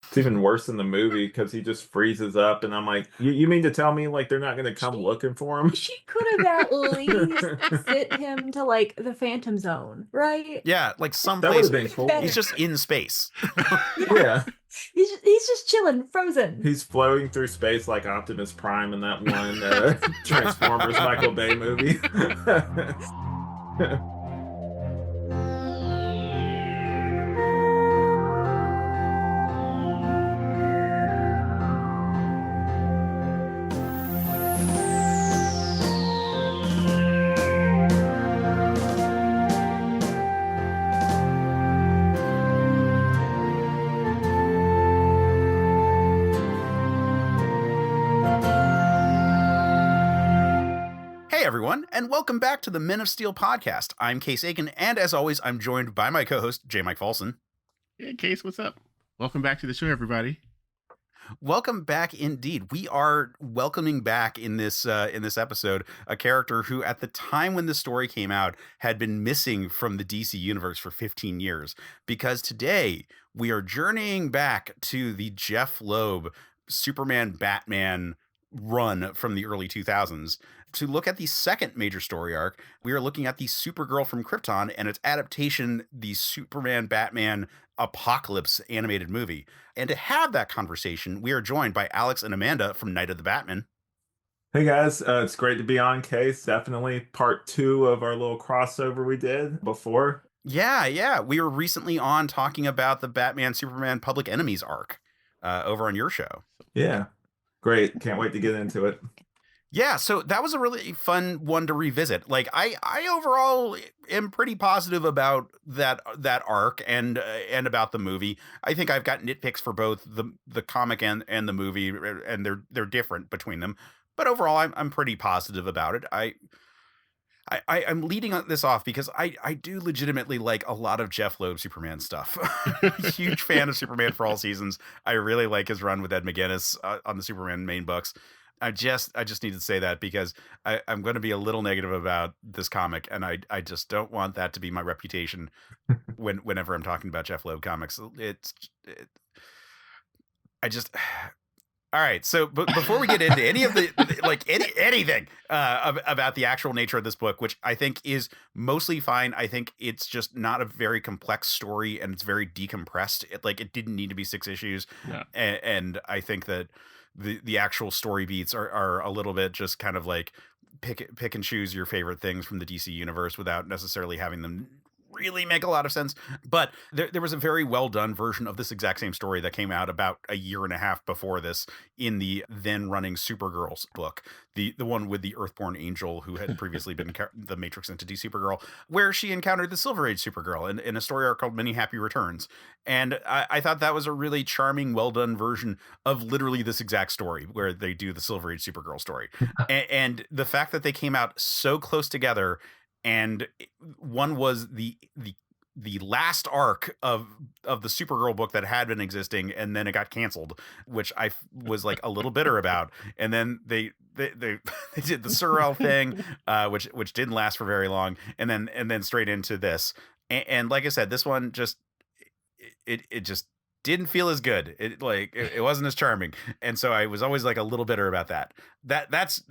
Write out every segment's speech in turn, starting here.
It's even worse in the movie because he just freezes up, and I'm like, you mean to tell me like they're not going to come She looking for him? she could have at least sent him to like the Phantom Zone, right? Yeah, like That would someplace. have been cool. He's just in space. Yeah. Yeah, He's just chilling, frozen. he's floating through space like Optimus Prime in that one Transformers Michael Bay movie. Hey everyone, and welcome back to the Men of Steel podcast. I'm Case Aiken, and as always, I'm joined by my co-host, J. Mike Folson. Hey, Case, what's up? Welcome back to the show, everybody. Welcome back indeed. We are welcoming back in this episode a character who, at the time when the story came out, had been missing from the DC universe for 15 years. Because today we are journeying back to the Geoff Loeb Superman Batman run from the early 2000s. To look at the second major story arc, we are looking at the Supergirl from Krypton and its adaptation, the Superman Batman Apocalypse animated movie. And to have that conversation, we are joined by Alex and Amanda from Night of the Batman. Hey guys, it's great to be on Case. Definitely part two of our little crossover we did before. Yeah. We were recently on talking about the Batman Superman Public Enemies arc over on your show. Yeah, great. Can't wait to get into it. Yeah, so that was a really fun one to revisit. Like I overall am pretty positive about that arc and about the movie. I think I've got nitpicks for both the comic and the movie, and they're different between them. But overall, I'm pretty positive about it. I'm leading this off because I do legitimately like a lot of Geoff Loeb Superman stuff. Huge fan of Superman for All Seasons. I really like his run with Ed McGuinness on the Superman main books. I just need to say that because I'm going to be a little negative about this comic, and I just don't want that to be my reputation whenever I'm talking about Geoff Loeb comics. All right. So before we get into any of anything about the actual nature of this book, which I think is mostly fine. I think it's just not a very complex story, and it's very decompressed. It didn't need to be 6 issues. Yeah. And I think that the actual story beats are a little bit just kind of like pick and choose your favorite things from the DC universe without necessarily having them really make a lot of sense. But there was a very well done version of this exact same story that came out about a year and a half before this in the then running Supergirl's book, the one with the Earthborn Angel who had previously been the Matrix entity Supergirl, where she encountered the Silver Age Supergirl in a story arc called Many Happy Returns. And I thought that was a really charming, well done version of literally this exact story where they do the Silver Age Supergirl story. And the fact that they came out so close together, and one was the last arc of the Supergirl book that had been existing, and then it got canceled, which I was like a little bitter about. And then they did the Sur-El thing, which didn't last for very long, and then straight into this. And like I said, this one just it just didn't feel as good. It wasn't as charming, and so I was always like a little bitter about that. That's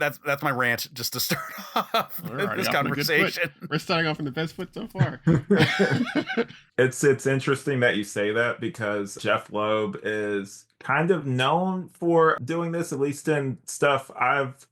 my rant just to start off this conversation. We're starting off on the best foot so far. It's interesting that you say that because Geoff Loeb is kind of known for doing this, at least in stuff I've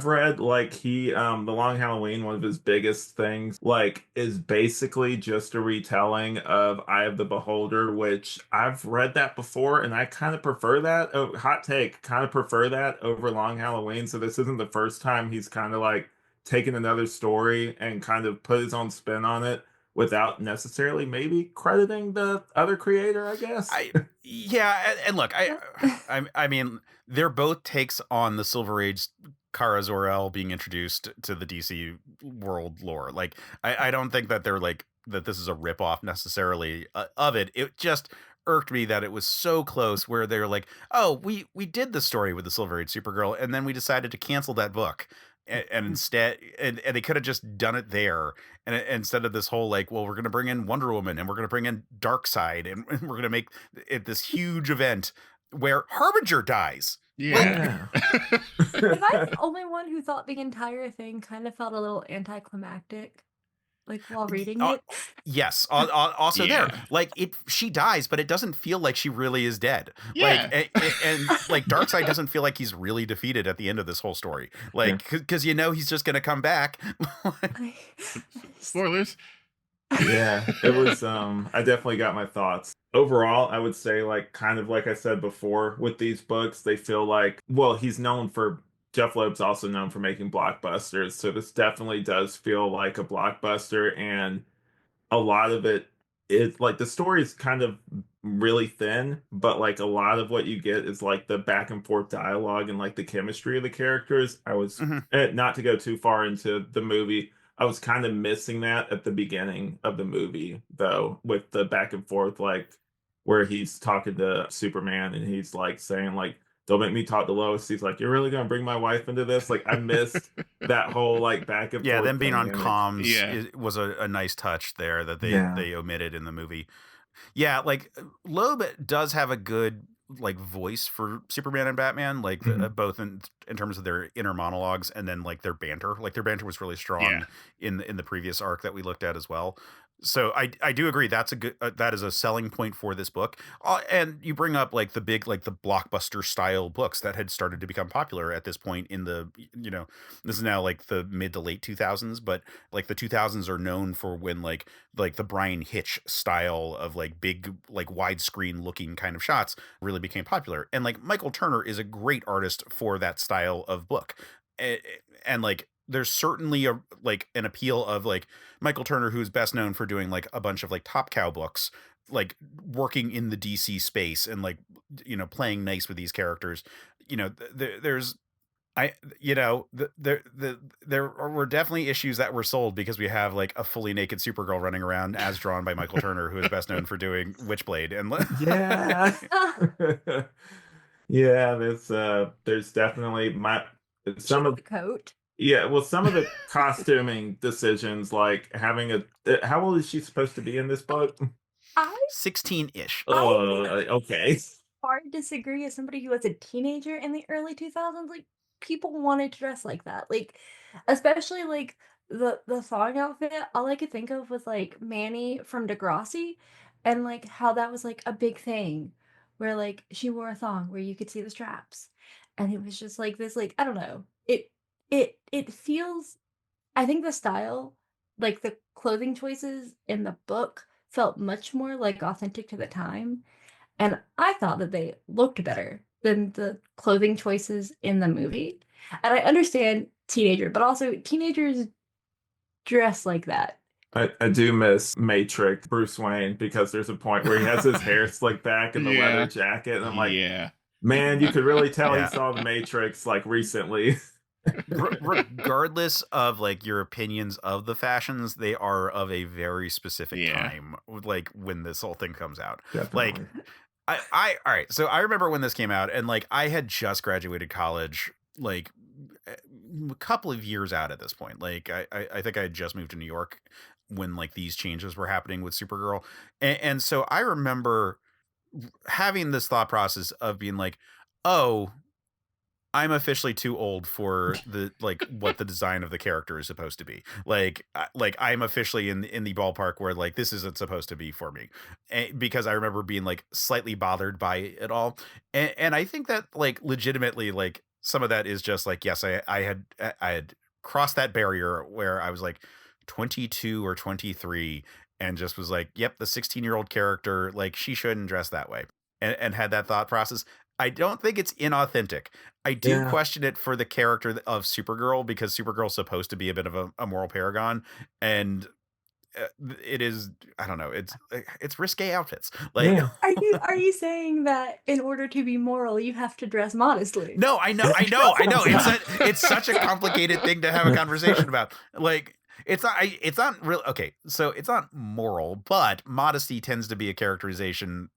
read. Like the Long Halloween, one of his biggest things, like, is basically just a retelling of Eye of the Beholder, which I've read that before, and I kind of prefer that. Oh, hot take, kind of prefer that over Long Halloween. So this isn't the first time he's kind of like taken another story and kind of put his own spin on it without necessarily maybe crediting the other creator, I guess. And look, I mean, they're both takes on the Silver Age Kara Zor-El being introduced to the DC world lore. Like, I don't think that they're like that this is a ripoff necessarily of it. It just irked me that it was so close where they're like, oh, we did the story with the Silver Age Supergirl, and then we decided to cancel that book. and instead and they could have just done it there, and instead of this whole like, well, we're going to bring in Wonder Woman and we're going to bring in Darkseid and we're going to make it this huge event where Harbinger dies. Yeah. Am I the only one who thought the entire thing kind of felt a little anticlimactic, like while reading it? Yes. Also, Yeah. there, like she dies, but it doesn't feel like she really is dead. Yeah. Like, and like Darkseid doesn't feel like he's really defeated at the end of this whole story. Like, because he's just gonna come back. Spoilers. Yeah, it was I definitely got my thoughts. Overall, I would say like kind of like I said before with these books, they feel like, well, Jeff Loeb's also known for making blockbusters, so this definitely does feel like a blockbuster, and a lot of it is like the story is kind of really thin, but like a lot of what you get is like the back and forth dialogue and like the chemistry of the characters. I was not to go too far into the movie, I was kind of missing that at the beginning of the movie though, with the back and forth, like where he's talking to Superman and he's like saying like, don't make me talk to Lois. He's like, you're really gonna bring my wife into this? Like I missed that whole like back and forth. Yeah, them being on thing, comms was a nice touch there that they omitted in the movie. Yeah, like Loeb does have a good like voice for Superman and Batman, like both in terms of their inner monologues and then like their banter. Like their banter was really strong in the previous arc that we looked at as well. So I do agree that's a good that is a selling point for this book. And you bring up like the big like the blockbuster style books that had started to become popular at this point in the this is now like the mid to late 2000s, but like the 2000s are known for when like the Brian Hitch style of like big like widescreen looking kind of shots really became popular. And like Michael Turner is a great artist for that style of book. And like there's certainly a like an appeal of like Michael Turner, who's best known for doing like a bunch of like Top Cow books, like working in the DC space and like playing nice with these characters. There's there were definitely issues that were sold because we have like a fully naked Supergirl running around as drawn by Michael Turner, who is best known for doing Witchblade and yeah, there's definitely some of the coat. Yeah, well, some of the costuming decisions, like having how old is she supposed to be in this book? 16-ish. Oh, okay. Hard to disagree as somebody who was a teenager in the early 2000s. Like people wanted to dress like that, like especially like the thong outfit. All I could think of was like Manny from Degrassi, and like how that was like a big thing, where like she wore a thong where you could see the straps, and it was just like this. Like I don't know, it feels. I think the style, like the clothing choices in the book, felt much more like authentic to the time. And I thought that they looked better than the clothing choices in the movie. And I understand teenager, but also teenagers dress like that. I do miss Matrix Bruce Wayne, because there's a point where he has his hair slicked back in the leather jacket. And I'm like, man, you could really tell he saw the Matrix like recently. Regardless of like your opinions of the fashions, they are of a very specific time, like when this whole thing comes out. Definitely. Like I all right, so I remember when this came out, and like I had just graduated college, like a couple of years out at this point. Like I think I had just moved to New York when like these changes were happening with Supergirl, and so I remember having this thought process of being like, oh, I'm officially too old for the like what the design of the character is supposed to be. Like I'm officially in the ballpark where like this isn't supposed to be for me, because I remember being like slightly bothered by it all, and I think that like legitimately like some of that is just like, yes, I had crossed that barrier where I was like 22 or 23 and just was like, yep, the 16-year-old character, like she shouldn't dress that way, and had that thought process. I don't think it's inauthentic. I do question it for the character of Supergirl, because Supergirl's supposed to be a bit of a moral paragon, and it is, I don't know, it's risque outfits. Like, are you saying that in order to be moral, you have to dress modestly? No, I know. It's such a complicated thing to have a conversation about. Like, it's not real. Okay, so it's not moral, but modesty tends to be a characterization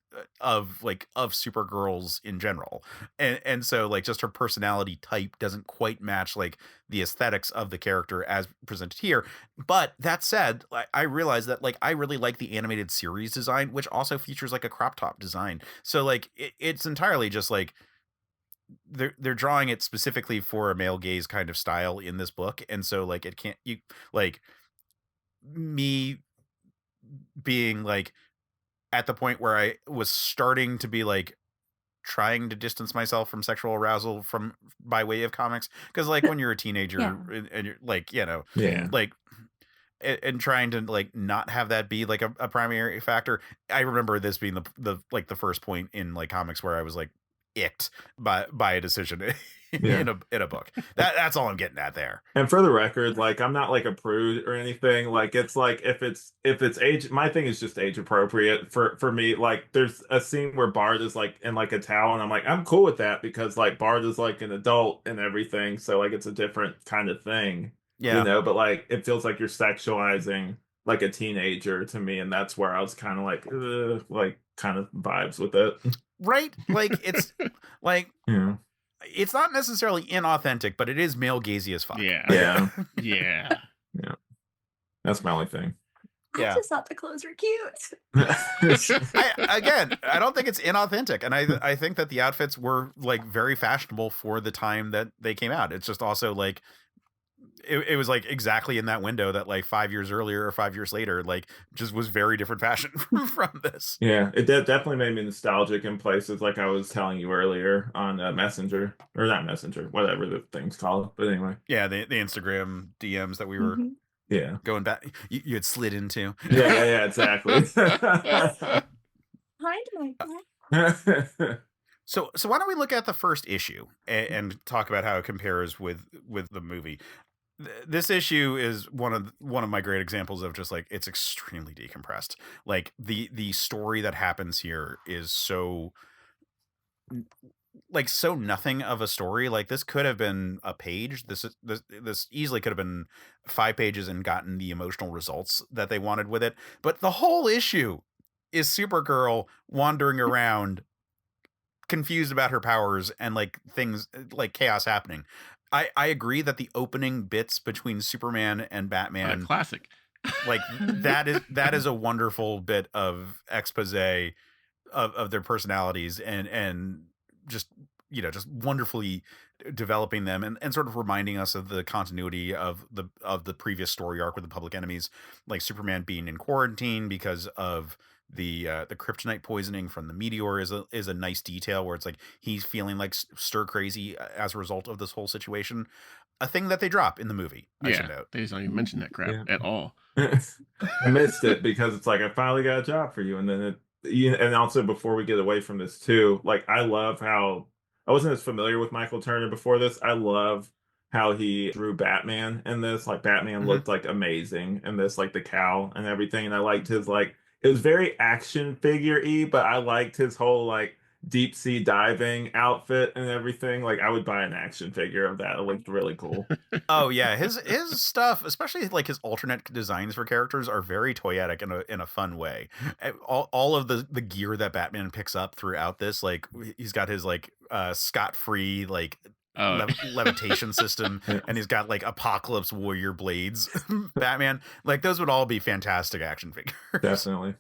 of Supergirls in general. And so like just her personality type doesn't quite match like the aesthetics of the character as presented here. But that said, I realize that like I really like the animated series design, which also features like a crop top design. So like it's entirely just like they're drawing it specifically for a male gaze kind of style in this book. And so like it can't you like me being like at the point where I was starting to be like trying to distance myself from sexual arousal from by way of comics, because like when you're a teenager Yeah. and you're like, you know, Yeah. like and trying to like not have that be like a primary factor. I remember this being the like the first point in like comics where I was like icked by a decision Yeah. in a book. That's all I'm getting at there. And for the record, like I'm not like a prude or anything. Like it's like if it's age, my thing is just age appropriate for me. Like there's a scene where Bart is like in like a towel, and I'm like I'm cool with that because like Bart is like an adult and everything, so like it's a different kind of thing, Yeah. you know. But like it feels like you're sexualizing like a teenager to me, and that's where I was kind of like kind of vibes with it. Right? Like it's like Yeah. it's not necessarily inauthentic, but it is male gazy as fuck. Yeah. Yeah. Yeah. Yeah. That's my only thing. I Yeah. just thought the clothes were cute. I don't think it's inauthentic, and I think that the outfits were like very fashionable for the time that they came out. It's just also like it was like exactly in that window that like 5 years earlier or 5 years later like just was very different fashion from this. Yeah, it definitely made me nostalgic in places like I was telling you earlier on Messenger, or not Messenger, whatever the thing's called. But anyway, Yeah, the Instagram DMs that we were Mhm. yeah, going back, you had slid into. yeah, exactly. Hi, Michael. So why don't we look at the first issue and talk about how it compares with the movie. This issue is one of my great examples of just like it's extremely decompressed. Like the story that happens here is so nothing of a story. Like this could have been a page. This easily could have been 5 pages and gotten the emotional results that they wanted with it. But the whole issue is Supergirl wandering around confused about her powers and like things like chaos happening. I agree that the opening bits between Superman and What a Batman, classic. like that is a wonderful bit of expose of their personalities and just just wonderfully developing them and sort of reminding us of the continuity of the previous story arc with the Public Enemies, like Superman being in quarantine because of the kryptonite poisoning from the meteor is a nice detail where it's like he's feeling like stir crazy as a result of this whole situation. A thing that they drop in the movie, I should Yeah. note. They just don't even mention that crap Yeah. at all. I missed it because it's like I finally got a job for you, and then and also before we get away from this too, like I love how I wasn't as familiar with Michael Turner before this. I love how he drew Batman in this. Like Batman looked like amazing in this, like the cowl and everything, and I liked his like it was very action figure-y, but I liked his whole like deep sea diving outfit and everything. Like I would buy an action figure of that. It looked really cool. Oh yeah, his stuff, especially like his alternate designs for characters, are very toyetic in a fun way. All of the gear that Batman picks up throughout this, like he's got his like scot-free like levitation system, and he's got like Apocalypse Warrior blades. Batman, like those would all be fantastic action figures. Definitely.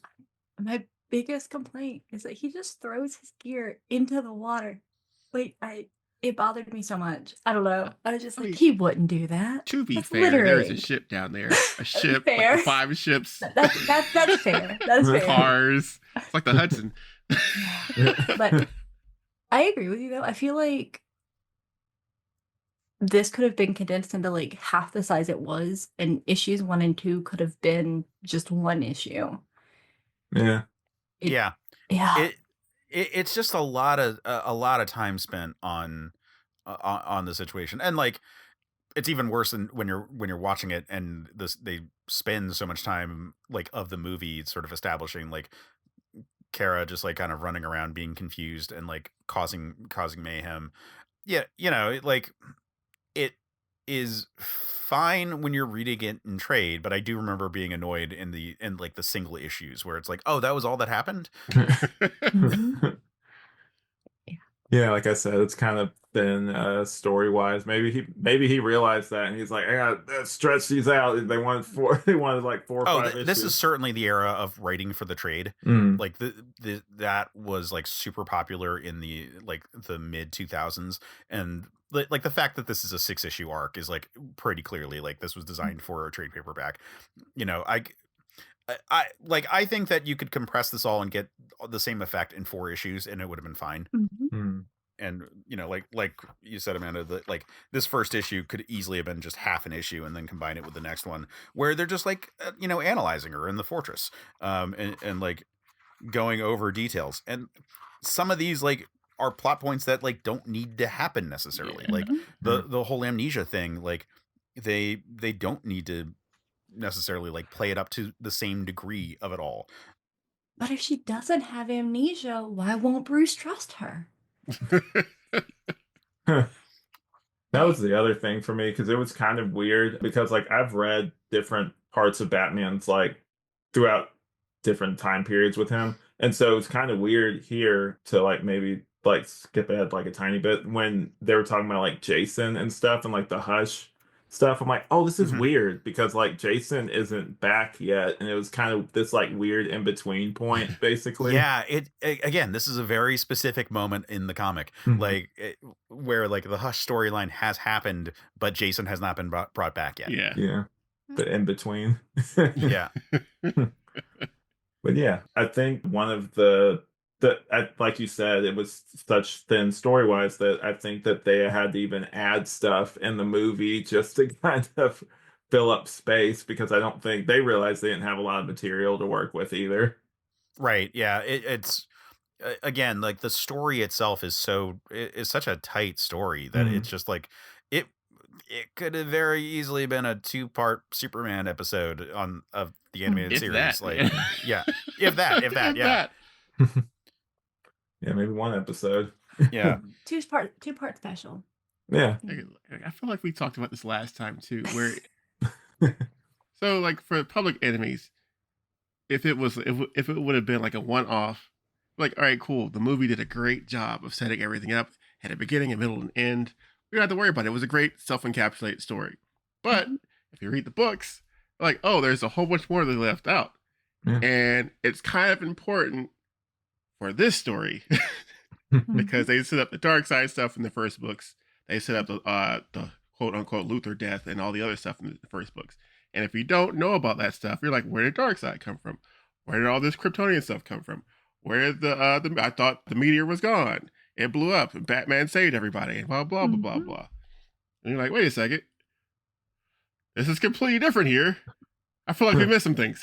My biggest complaint is that he just throws his gear into the water. Like it bothered me so much. I don't know. I was just like, he wouldn't do that. To be That's fair, there is a littering. ship down there. A ship, like Fair. the 5 ships, That's fair. That's fair. cars. It's like the Hudson. But I agree with you though. I feel like this could have been condensed into like half the size it was, and issues 1 and 2 could have been just one issue. Yeah. Yeah. Yeah. It's just a lot of time spent on the situation, and like it's even worse than when you're watching it and they spend so much time like of the movie sort of establishing like Kara just like kind of running around being confused and like causing mayhem. Yeah, like it is fine when you're reading it in trade, but I do remember being annoyed in like the single issues where it's like, oh, that was all that happened. Mhm. Yeah, like I said, it's kind of thin story wise. Maybe he realized that and he's like, I gotta stretch these out. They wanted they wanted like 4 or Oh, 5 this is issues. certainly the era of writing for the trade. Mm. Like that was like super popular in the mid 2000s, and like the fact that this is a 6-issue arc is like pretty clearly like this was designed for a trade paperback. You know, I think that you could compress this all and get the same effect in 4 issues and it would have been fine. Mhm. Mm. And you know, like you said, Amanda, that like this first issue could easily have been just half an issue and then combine it with the next one where they're just like you know, analyzing her in the fortress, and like going over details. And some of these like are plot points that like don't need to happen necessarily. Yeah. Like Mhm. the whole amnesia thing, like they don't need to necessarily like play it up to the same degree of it all. But if she doesn't have amnesia, why won't Bruce trust her? That was the other thing for me because it was kind of weird because like I've read different parts of Batman's like throughout different time periods with him. And so it's kind of weird here to like maybe like skip ahead like a tiny bit when they were talking about like Jason and stuff and like the Hush stuff. I'm like, oh, this is Mhm. weird because like Jason isn't back yet. And it was kind of this like weird in between point, basically. Yeah, again, this is a very specific moment in the comic, Mhm. like where like the Hush storyline has happened, but Jason has not been brought back yet. Yeah. Yeah. The in between. Yeah. But yeah, I think one of like you said, it was such thin story wise that I think that they had to even add stuff in the movie just to kind of fill up space because I don't think they realized they didn't have a lot of material to work with either. Right. Yeah. It's again, like the story itself is such a tight story that Mhm. it's just like it it could have very easily been a 2-part Superman episode of the animated If series. that, Like, man. yeah, if that, If yeah, that. Yeah, maybe one episode. yeah. Two part special. Yeah. I feel like we talked about this last time too, where so like for Public Enemies, if it would have been like a one-off, like all right, cool, the movie did a great job of setting everything up, had a beginning, a middle, and end. We don't have to worry about it. It was a great self-encapsulated story. But Mhm. if you read the books, like, oh, there's a whole bunch more they left out. Yeah. And it's kind of important for this story because they set up the dark side stuff in the first books. They set up the quote unquote Luthor death and all the other stuff in the first books. And if you don't know about that stuff, you're like, where did dark side come from? Where did all this Kryptonian stuff come from? Where did the I thought the meteor was gone. It blew up and Batman saved everybody and blah blah blah blah Mhm. blah. And you're like, wait a second. This is completely different here. I feel like we missed some things.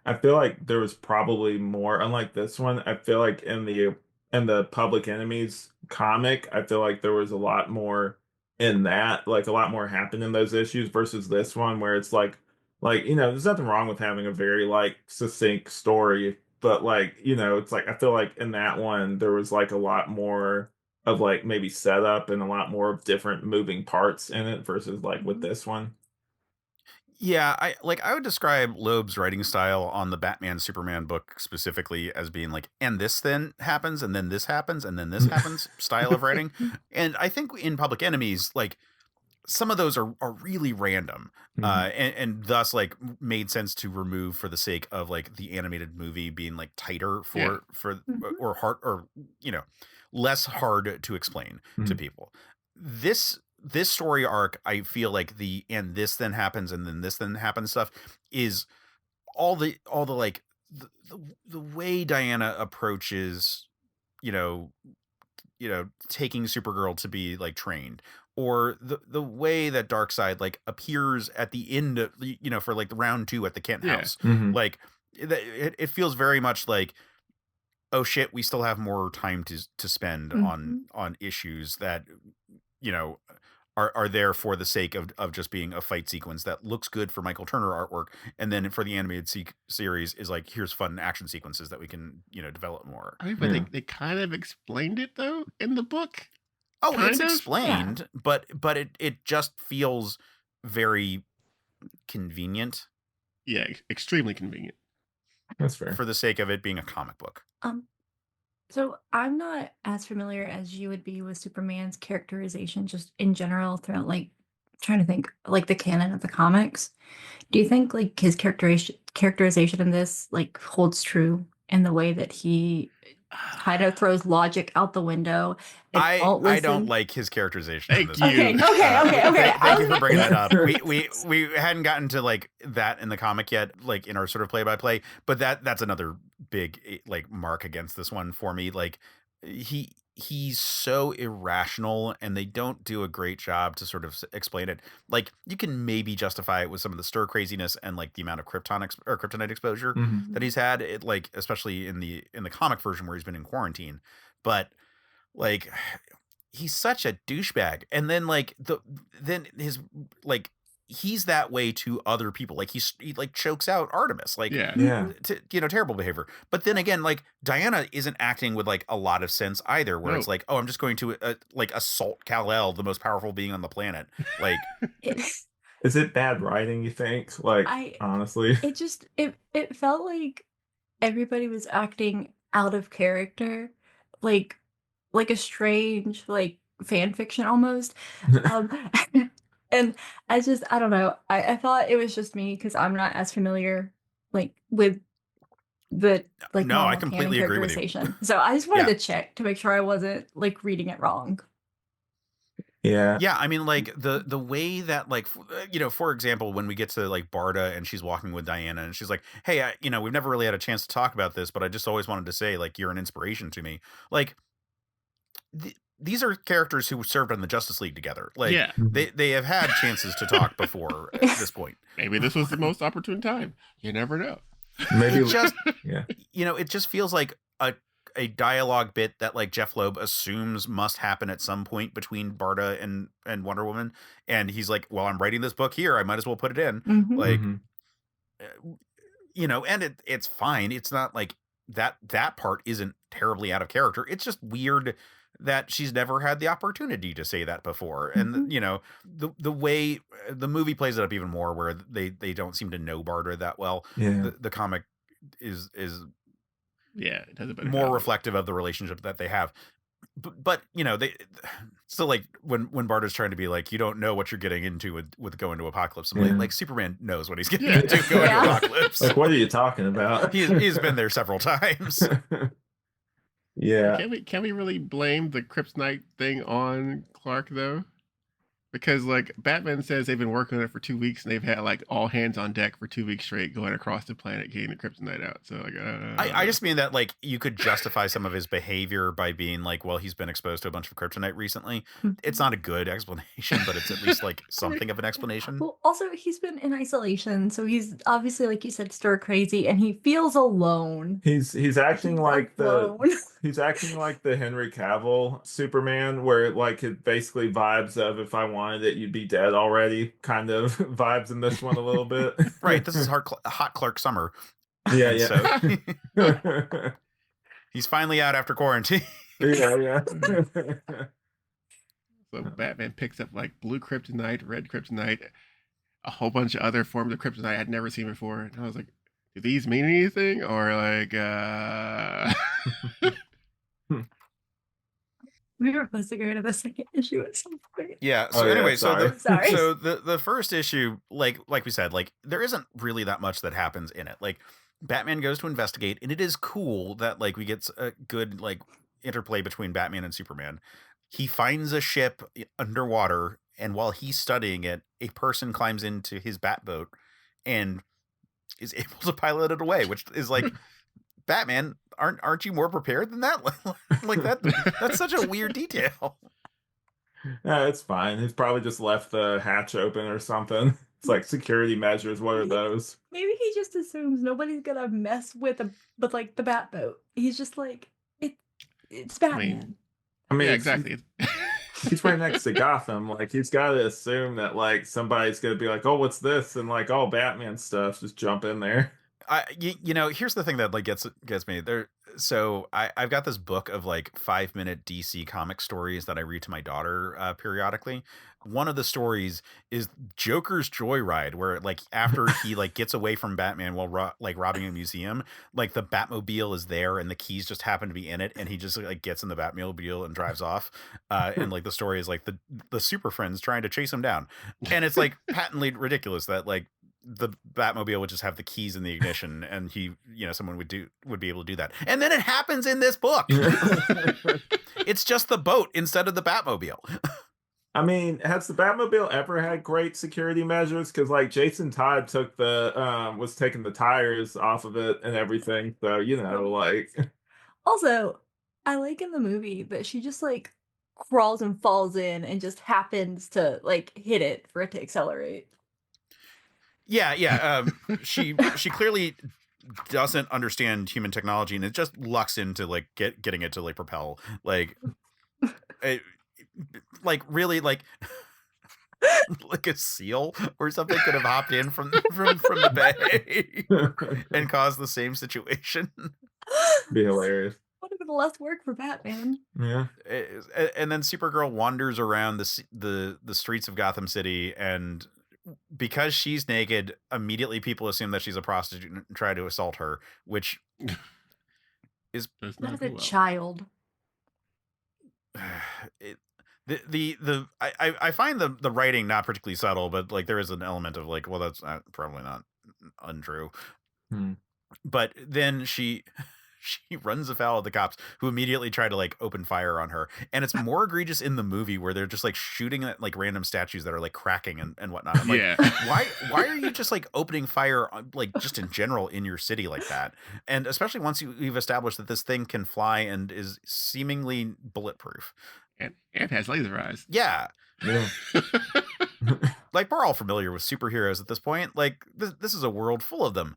I feel like there was probably more, unlike this one. I feel like in the Public Enemies comic, I feel like there was a lot more in that, like a lot more happened in those issues versus this one, where it's like you know, there's nothing wrong with having a very like succinct story, but like you know, it's like I feel like in that one there was like a lot more of like maybe setup and a lot more of different moving parts in it versus like with Mhm. this one. Yeah, I would describe Loeb's writing style on the Batman Superman book specifically as being like, and this then happens, and then this happens, and then this happens style of writing. And I think in Public Enemies, like some of those are really random, Mhm. and thus like made sense to remove for the sake of like the animated movie being like tighter Yeah. for Mhm. or hard or you know less hard to explain to Mhm. people. This story arc, I feel like the and this then happens and then this then happens stuff is all the like the way Diana approaches you know taking Supergirl to be like trained, or the way that Darkseid like appears at the end of for like the round 2 at the Kent Yeah. house. Mhm. Like it feels very much like, oh shit, we still have more time to spend Mhm. on issues that you know are there for the sake of just being a fight sequence that looks good for Michael Turner artwork, and then for the animated series is like, here's fun action sequences that we can develop more. I mean, but Yeah. they kind of explained it though in the book. Oh, Kind it's of? explained, but it just feels very convenient Yeah, extremely convenient. That's fair. for the sake of it being a comic book. So I'm not as familiar as you would be with Superman's characterization just in general throughout like trying to think like the canon of the comics. Do you think like his characterization in this like holds true in the way that he kind of throws logic out the window and won't I don't listen? like his characterization in Thank this you. movie. Okay. Thank you for bringing that up. We hadn't gotten to like that in the comic yet, like in our sort of play by play, but that's another big like mark against this one for me. Like he's so irrational, and they don't do a great job to sort of explain it. Like you can maybe justify it with some of the stir craziness and like the amount of kryptonite exposure Mhm. that he's had, it like especially in the comic version where he's been in quarantine, but like he's such a douchebag. And then like then his like he's that way to other people. Like he like chokes out Artemis, like Yeah. Yeah. terrible behavior. But then again, like Diana isn't acting with like a lot of sense either, where No. it's like, oh, I'm just going to like assault Kal-El, the most powerful being on the planet. Like Is it bad writing, you think? Like, honestly. it felt like everybody was acting out of character, like a strange like fan fiction almost. Um, and I don't know. I thought it was just me because I'm not as familiar like with the like No, I normal canon completely agree with you. characterization. So I just wanted Yeah. to check to make sure I wasn't like reading it wrong. Yeah. Yeah, I mean, like the way that like for example, when we get to like Barda and she's walking with Diana and she's like, "Hey, we've never really had a chance to talk about this, but I just always wanted to say like you're an inspiration to me." Like these are characters who served on the Justice League together. Like Yeah. they have had chances to talk before at this point. Maybe this was the most opportune time. You never know. Maybe It just yeah. it just feels like a dialogue bit that like Jeff Loeb assumes must happen at some point between Barda and Wonder Woman, and he's like, well, I'm writing this book here, I might as well put it in. Mhm. Like Mhm. and it's fine. It's not like that part isn't terribly out of character. It's just weird that she's never had the opportunity to say that before. And the way the movie plays it up even more, where they don't seem to know Barda that well. Yeah. The comic is Yeah, it does a better more job. reflective of the relationship that they have. But they still, like when Barda's trying to be like, you don't know what you're getting into with going to Apocalypse. I'm Yeah. like Superman knows what he's getting Yeah. into going Yeah. to Apocalypse. Like, what are you talking about? He's been there several times. Yeah. Can we really blame the kryptonite thing on Clark though? Because like Batman says they've been working on it for 2 weeks and they've had like all hands on deck for 2 weeks straight going across the planet getting the kryptonite out. So like I just mean that like you could justify some of his behavior by being like, well, he's been exposed to a bunch of kryptonite recently. It's not a good explanation, but it's at least like something of an explanation. Well, also he's been in isolation, so he's obviously, like you said, stir crazy, and he feels alone. He's acting He's like alone. he's acting like the Henry Cavill Superman, where like it basically vibes of if I wanted it, you'd be dead already, kind of vibes in this one a little bit. Right. This is hot Clark Summer. Yeah, And yeah. so he's finally out after quarantine. Yeah. So Batman picks up like blue kryptonite, red kryptonite, a whole bunch of other forms of kryptonite I'd never seen before. And I was like, do these mean anything? Or like We were supposed to go to the second issue at some point. Yeah. So Oh, yeah, anyway, sorry. Sorry. so the first issue, like we said, like there isn't really that much that happens in it. Like Batman goes to investigate, and it is cool that like we get a good like interplay between Batman and Superman. He finds a ship underwater, and while he's studying it, a person climbs into his Batboat and is able to pilot it away, which is like, Batman, aren't you more prepared than that? Like that's such a weird detail. Yeah, it's fine. He's probably just left the hatch open or something. It's like security measures. What are those? Maybe he just assumes nobody's gonna mess with like the Batboat. He's just like it's Batman. I mean, yeah, it's- exactly. he's right next to Gotham. Like he's got to assume that like somebody's gonna be like, "Oh, what's this?" and like all Batman stuff. Just jump in there. Here's the thing that like gets me there. So I've got this book of like 5-minute DC comic stories that I read to my daughter periodically. One of the stories is Joker's Joyride, where like after he like gets away from Batman while robbing a museum, like the Batmobile is there and the keys just happen to be in it, and he just like gets in the Batmobile and drives off. And like the story is like the Super Friends trying to chase him down, and it's like patently ridiculous that like the Batmobile would just have the keys in the ignition, and someone would be able to do that. And then it happens in this book. It's just the boat instead of the Batmobile. I mean, has the Batmobile ever had great security measures? Because like Jason Todd was taking the tires off of it and everything. So like Also, I like in the movie that she just like crawls and falls in and just happens to like hit it for it to accelerate. Yeah. She clearly doesn't understand human technology, and it just lucks into like getting it to like propel. Like, really like like a seal or something could have hopped in from the bay and caused the same situation. Be hilarious. Would have been less work for Batman. Yeah. And then Supergirl wanders around the streets of Gotham City, and because she's naked, immediately people assume that she's a prostitute and try to assault her, which is That is a child. I find the writing not particularly subtle, but like there is an element of like, well, that's probably not untrue. But then she runs afoul of the cops, who immediately try to like open fire on her, and it's more egregious in the movie where they're just like shooting at like random statues that are like cracking and whatnot. I'm like, why are you just like opening fire on, like just in general in your city like that? And especially once you've established that this thing can fly and is seemingly bulletproof and has laser eyes. Yeah. Yeah. Like, we're all familiar with superheroes at this point. Like, this is a world full of them.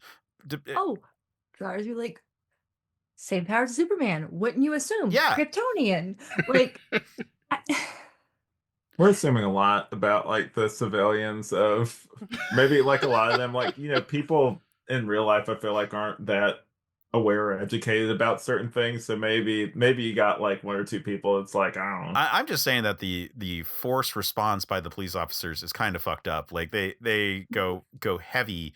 Drivers are like, same powers as Superman. Wouldn't you assume? Yeah. Kryptonian. Like, we're assuming a lot about like the civilians of maybe like a lot of them, like, people in real life, I feel like aren't that aware or educated about certain things. So maybe you got like one or two people. It's like, I don't know. I'm just saying that the forced response by the police officers is kind of fucked up. Like they go heavy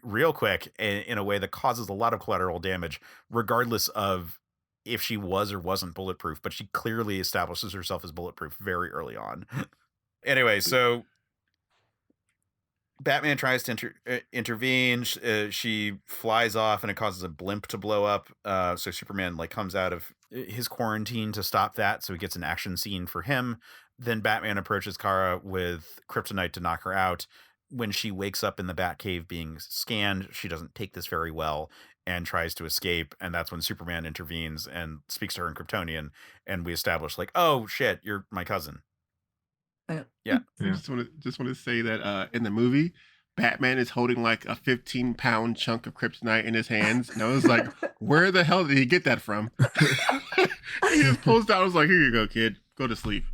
real quick in a way that causes a lot of collateral damage, regardless of if she was or wasn't bulletproof. But she clearly establishes herself as bulletproof very early on. Anyway, so Batman tries to intervene. She flies off, and it causes a blimp to blow up. So Superman like comes out of his quarantine to stop that. So he gets an action scene for him. Then Batman approaches Kara with kryptonite to knock her out. When she wakes up in the Batcave being scanned, she doesn't take this very well and tries to escape. And that's when Superman intervenes and speaks to her in Kryptonian. And we establish like, oh shit, you're my cousin. Yeah. I just want to say that in the movie, Batman is holding like a 15-pound chunk of kryptonite in his hands, and I was like, "Where the hell did he get that from?" He just pulls out. I was like, "Here you go, kid. Go to sleep."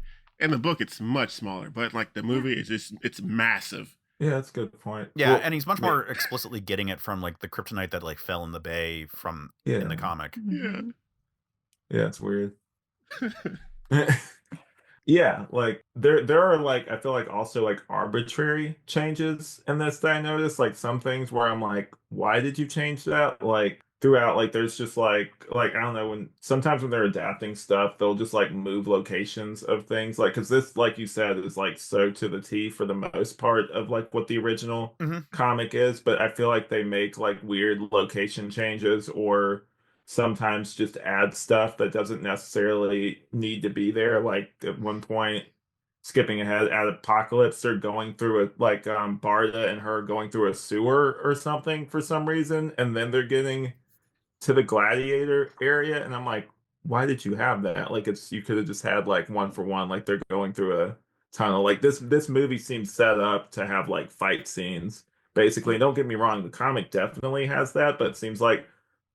In the book, it's much smaller, but like the movie is it's massive. Yeah, that's a good point. Yeah, and he's much more explicitly getting it from like the kryptonite that like fell in the bay from in the comic. Yeah, it's weird. Yeah, like there are like, I feel like also like arbitrary changes in this that I noticed. Like some things where I'm like, why did you change that? Like throughout, like there's just like I don't know, sometimes when they're adapting stuff, they'll just like move locations of things. Like, because this, like you said, is like so to the T for the most part of like what the original comic is. But I feel like they make like weird location changes, or sometimes just add stuff that doesn't necessarily need to be there. Like at one point, skipping ahead, at Apocalypse, they're going through Barda and her going through a sewer or something for some reason, and then they're getting to the Gladiator area, and I'm like, why did you have that? Like, you could have just had like one for one, like they're going through a tunnel. Like this movie seems set up to have like fight scenes, basically. Don't get me wrong, the comic definitely has that, but it seems like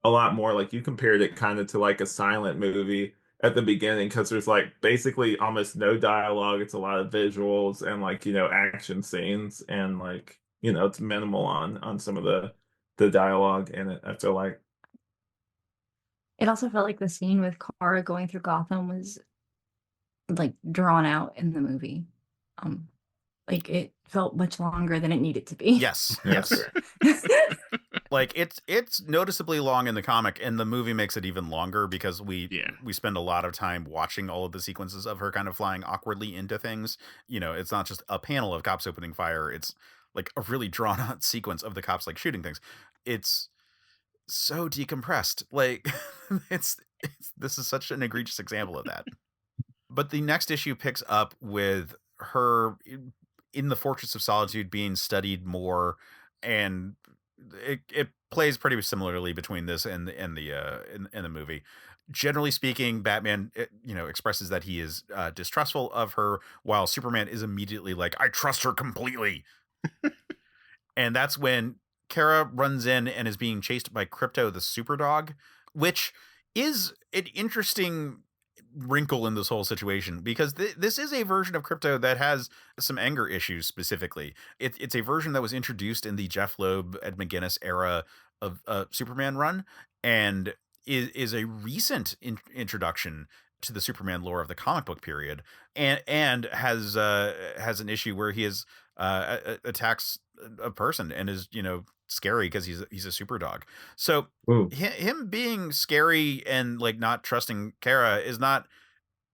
a lot more like you compared it kind of to like a silent movie at the beginning, because there's like basically almost no dialogue. It's a lot of visuals and like action scenes, and like it's minimal on some of the the dialogue in it, I feel like. It also felt like the scene with Kara going through Gotham was like drawn out in the movie. Like it felt much longer than it needed to be. Yes, Yes. yes. Like it's noticeably long in the comic, and the movie makes it even longer because we spend a lot of time watching all of the sequences of her kind of flying awkwardly into things. You know, it's not just a panel of cops opening fire, it's like a really drawn out sequence of the cops like shooting things. It's so decompressed. Like it's this is such an egregious example of that. But the next issue picks up with her in the Fortress of Solitude being studied more, and it plays pretty similarly between this and the movie. Generally speaking, Batman expresses that he is distrustful of her, while Superman is immediately like, I trust her completely. And that's when Kara runs in and is being chased by Krypto the Superdog, which is an interesting wrinkle in this whole situation, because this is a version of Krypto that has some anger issues specifically. It's a version that was introduced in the Jeff Loeb, Ed McGuinness era of Superman run, and is a recent introduction to the Superman lore of the comic book period, and has an issue where he attacks a person and is scary because he's a super dog. So him being scary and like not trusting Kara is not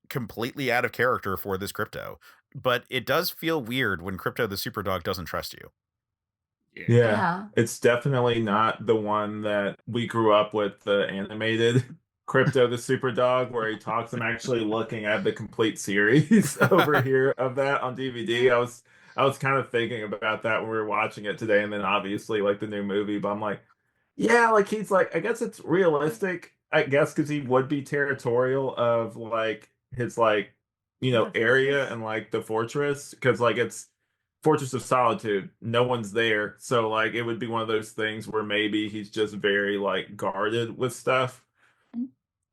completely out of character for this Krypto, but it does feel weird when Krypto the super dog doesn't trust you. Yeah. It's definitely not the one that we grew up with, the animated Krypto the Superdog, where he talks. I'm actually looking at the complete series over here of that on DVD. I was kind of thinking about that when we were watching it today, and then obviously like the new movie, but I'm like, yeah, like he's like, I guess it's realistic, I guess, because he would be territorial of like his like, area and like the fortress, because like it's Fortress of Solitude, no one's there. So like it would be one of those things where maybe he's just very like guarded with stuff.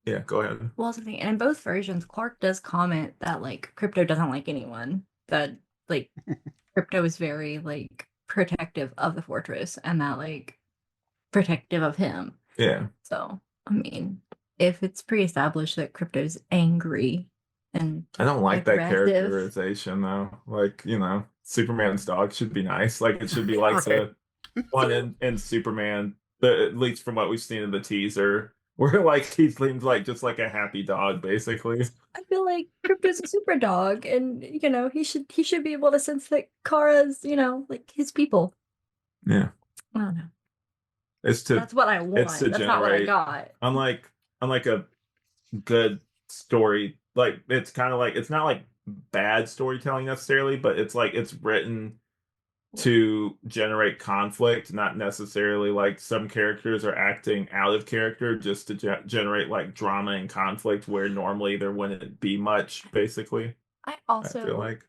Yeah, go ahead. Well, that's the thing. And in both versions, Clark does comment that like Krypto doesn't like anyone. That like Krypto is very like protective of the fortress, and that like protective of him. Yeah. So I mean, if it's pre-established that Krypto's angry and I don't like that aggressive, characterization though. Like, Superman's dog should be nice. Like it should be like Right. the one in Superman, at least from what we've seen in the teaser, where like he seems like just like a happy dog, basically. I feel like Krypto's a super dog, and he should be able to sense that Kara's like his people. Yeah. I don't know. That's what I want. It's to That's not what I generate. got. Unlike a good story, like it's kind of like, it's not like bad storytelling necessarily, but it's like it's written to generate conflict, not necessarily like some characters are acting out of character just to generate like drama and conflict where normally there wouldn't be much, basically. I feel like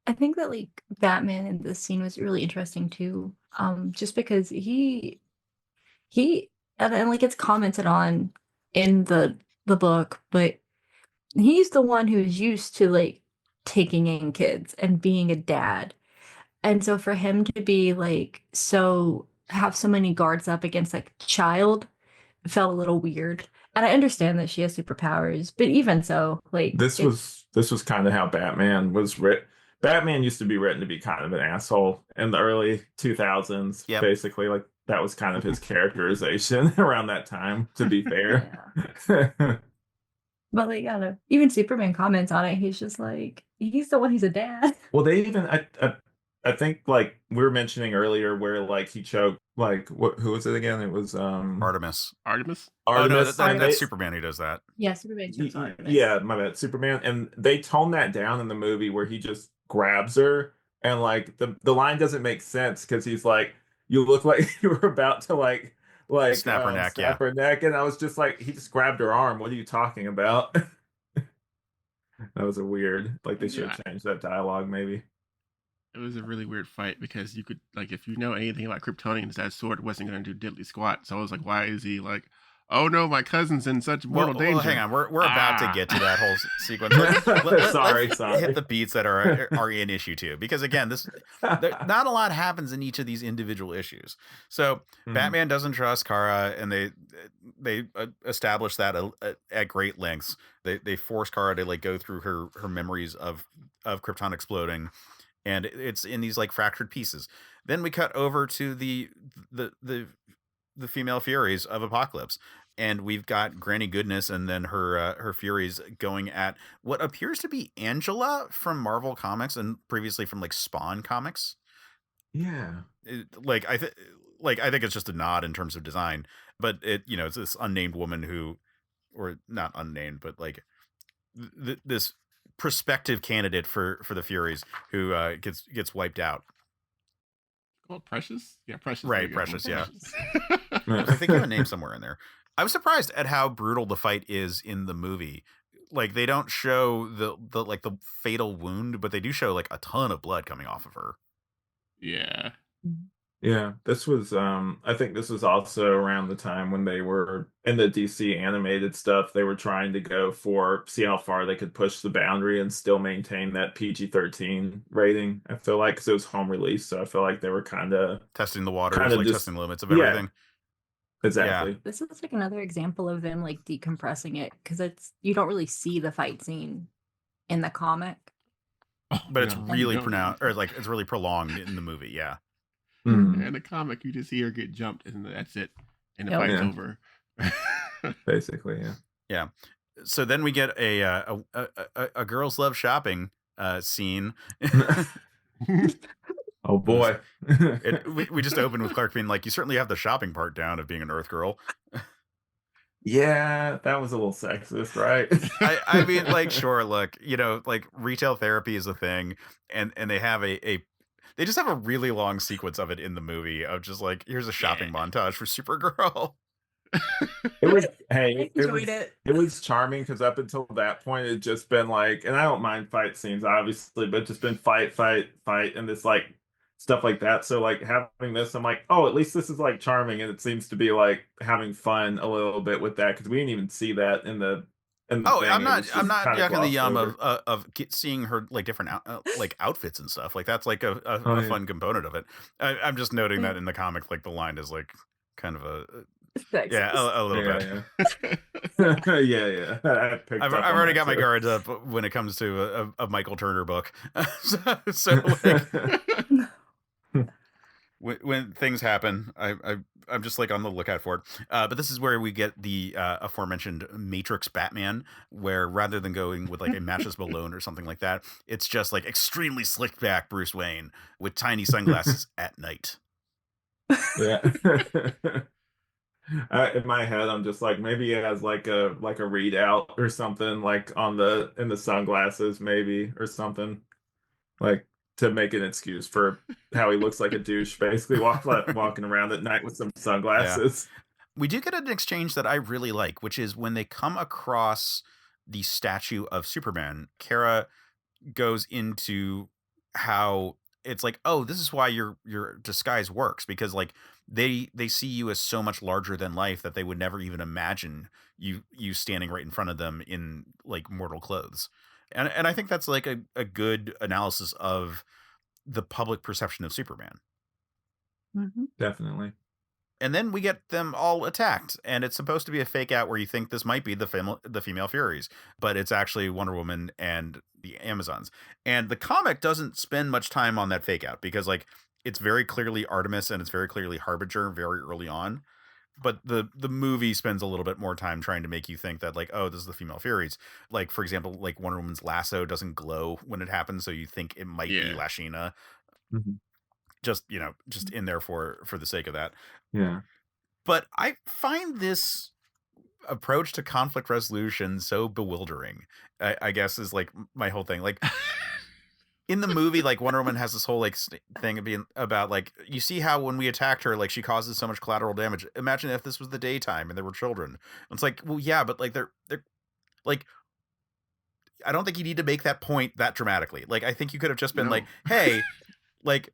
I think that like Batman in this scene was really interesting too. Just because he and like it's commented on in the book, but he's the one who's used to like taking in kids and being a dad. And so for him to be like have so many guards up against like child felt a little weird. And I understand that she has superpowers, but even so, like this was kind of how Batman was written. Batman used to be written to be kind of an asshole in the early 2000s. Yep. Basically, like that was kind of his characterization around that time, to be fair. Yeah. But like, I don't know, even Superman comments on it. He's just like, he's the one who's a dad. Well, they even I think like we were mentioning earlier where like he choked like who was it again? It was Artemis. Artemis? Oh no, Artemis. that's Superman who does that. Yeah, Superman chokes Artemis. Yeah, my bad. Superman, and they tone that down in the movie where he just grabs her, and like the line doesn't make sense because he's like, you look like you were about to like Snap her neck, snap her neck, and I was just like, he just grabbed her arm. What are you talking about? That was a weird, like they should have changed that dialogue maybe. It was a really weird fight because you could, like, if you know anything about Kryptonians, that sword wasn't going to do diddly squat. So I was like, why is he like, oh no, my cousin's in such mortal danger. Well, hang on. We're about to get to that whole sequence. Sorry. Let's hit the beats that are in issue 2, because again, not a lot happens in each of these individual issues. So Batman doesn't trust Kara, and they establish that at great lengths. They force Kara to like go through her memories of Krypton exploding, and it's in these like fractured pieces. Then we cut over to the female Furies of Apocalypse, and we've got Granny Goodness and then her Furies going at what appears to be Angela from Marvel Comics and previously from like Spawn Comics. Yeah. I think it's just a nod in terms of design, but it's this unnamed woman who, or not unnamed, but like this prospective candidate for the Furies who gets wiped out. Called Precious? Yeah, Precious. Right, Precious, yeah. Yeah. I think you have a name somewhere in there. I was surprised at how brutal the fight is in the movie. Like, they don't show the fatal wound, but they do show like a ton of blood coming off of her. Yeah. Yeah, this was I think this was also around the time when they were in the DC animated stuff. They were trying to see how far they could push the boundary and still maintain that PG-13 rating. I feel like, because it was home release, so I feel like they were kind of testing the waters, kinda like just- testing the limits of everything. exactly. This is like another example of them like decompressing it, because you don't really see the fight scene in the comic. But it's No, really no. pronounced, or like it's really prolonged in the movie. Yeah. Mhm. In the comic, you just see her get jumped, and that's it, and the Yep. fight's Yeah. over. Basically, yeah. Yeah. So then we get a girls love shopping scene. Oh boy. We just opened with Clark being like, "You certainly have the shopping part down of being an Earth girl." Yeah, that was a little sexist, right? I mean, like, sure, look, like retail therapy is a thing, and they have they just have a really long sequence of it in the movie of just like, here's a shopping montage for Supergirl. It was hey, I enjoyed it. it was charming because up until that point it'd just been like, and I don't mind fight scenes obviously, but just been fight, and this like stuff like that. So like having this, I'm like, oh, at least this is like charming, and it seems to be like having fun a little bit with that, because we didn't even see that in the Oh, thing. I'm It not was just I'm not kinda yucking the yum glossed over. of seeing her like different like outfits and stuff. Like that's like a Oh, yeah. fun component of it. I'm just noting that in the comic, like the line is like kind of a Sexist. a little bit. Yeah. Yeah. I picked I've up on already that got my too. guards up when it comes to a Michael Turner book. so like, when things happen, I'm just like on the lookout for it. But this is where we get the aforementioned Matrix Batman, where rather than going with like a matchless Malone or something like that, it's just like extremely slicked back Bruce Wayne with tiny sunglasses at night. Yeah. In my head, I'm just like, maybe he has like a readout or something, like in the sunglasses, maybe, or something, like to make an excuse for how he looks like a douche, basically walking around at night with some sunglasses. We do get an exchange that I really like, which is when they come across the statue of Superman, Kara goes into how it's like, oh, this is why your disguise works, because like they see you as so much larger than life that they would never even imagine you standing right in front of them in like mortal clothes. And I think that's like a good analysis of the public perception of Superman. Mhm. Definitely. And then we get them all attacked, and it's supposed to be a fake out where you think this might be the female Furies, but it's actually Wonder Woman and the Amazons. And the comic doesn't spend much time on that fake out, because like it's very clearly Artemis and it's very clearly Harbinger very early on. But the movie spends a little bit more time trying to make you think that like, oh, this is the female Furies. Like, for example, like Wonder Woman's lasso doesn't glow when it happens, so you think it might be Yeah. Lashina. Mhm. Just in there for the sake of that. Yeah. But I find this approach to conflict resolution so bewildering, I guess, is like my whole thing. Like in the movie, like Wonder Woman has this whole like thing of being about like, you see how when we attacked her, like she causes so much collateral damage. Imagine if this was the daytime and there were children. It's like, well, yeah, but like they're like, I don't think you need to make that point that dramatically. Like, I think you could have just been No. like, hey, like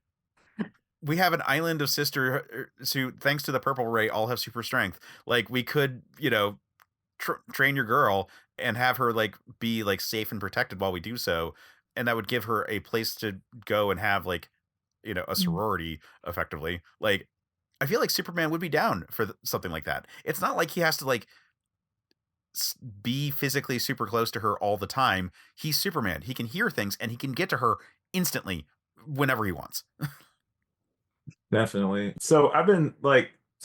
we have an island of sister who, thanks to the purple ray, all have super strength. Like, we could, train your girl and have her like be like safe and protected while we do so, and that would give her a place to go and have like, a sorority effectively. Like, I feel like Superman would be down for something like that. It's not like he has to like be physically super close to her all the time. He's Superman. He can hear things and he can get to her instantly whenever he wants. Definitely. So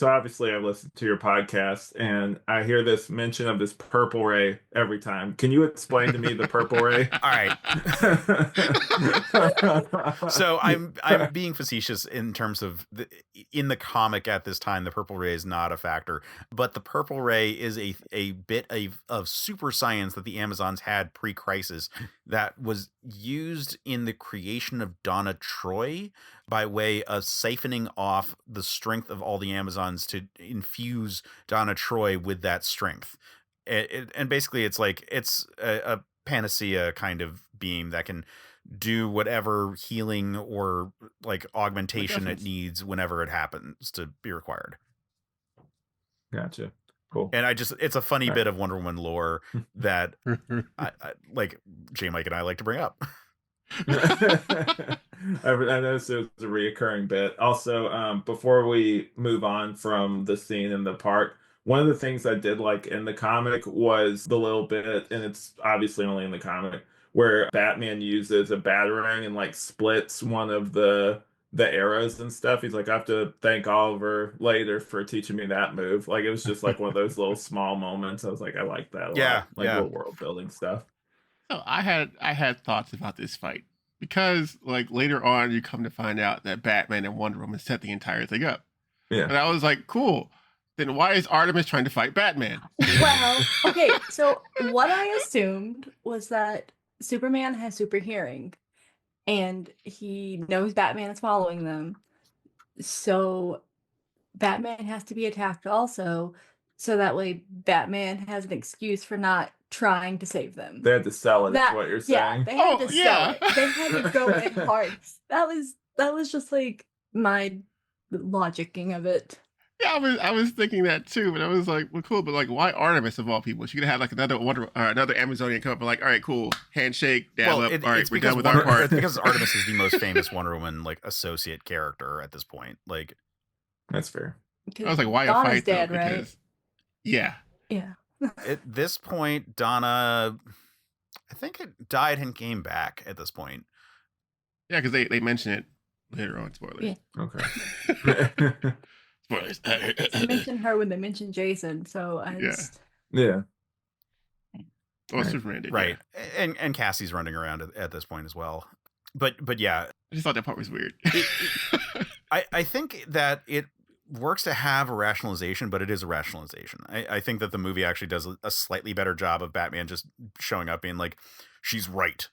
obviously I listened to your podcast and I hear this mention of this purple ray every time. Can you explain to me the purple ray? All right. So I'm being facetious in terms of in the comic at this time, the purple ray is not a factor, but the purple ray is a bit of super science that the Amazons had pre-crisis that was used in the creation of Donna Troy by way of siphoning off the strength of all the Amazons to infuse Donna Troy with that strength. And basically it's like, it's a panacea kind of beam that can do whatever healing or like augmentation it needs whenever it happens to be required. Gotcha. Cool. And it's a funny bit of Wonder Woman lore that I like J. Mike and I like to bring up. I noticed it was a reoccurring bit. Also, before we move on from the scene in the park, one of the things I did like in the comic was the little bit, and it's obviously only in the comic, where Batman uses a batarang and like splits one of the arrows and stuff. He's like, I have to thank Oliver later for teaching me that move. Like, it was just like one of those little small moments. I was like, I like that a lot. Like little world building stuff. So I had thoughts about this fight because like later on you come to find out that Batman and Wonder Woman set the entire thing up. Yeah. And I was like, cool. Then why is Artemis trying to fight Batman? Well, okay, so what I assumed was that Superman has super hearing and he knows Batman is following them. So Batman has to be attacked also, so that way Batman has an excuse for not trying to save them. They had to sell it, is what you're saying. Yeah, they had to sell it. They had to go in hard. That was just like my logicking of it. Yeah, I was thinking that too, but I was like, well, cool, but like, why Artemis of all people? She could have had like another Amazonian come up and like, all right, cool, handshake, dab up. All right, we're done with our part. It's because Artemis is the most famous Wonder Woman like associate character at this point. Like, that's fair. I was like, why Donna's a fight? dead, though? right? Because, yeah. At this point, Donna, I think it died and came back at this point. Yeah, because they mention it later on. Spoilers. Yeah. Okay. Spoilers. They mentioned her when they mentioned Jason, so I just... Yeah. Well, Superman did. Right. Yeah. And Cassie's running around at this point as well. But yeah. I just thought that part was weird. I think that it works to have a rationalization, but it is a rationalization. I think that the movie actually does a slightly better job of Batman just showing up being like, she's right.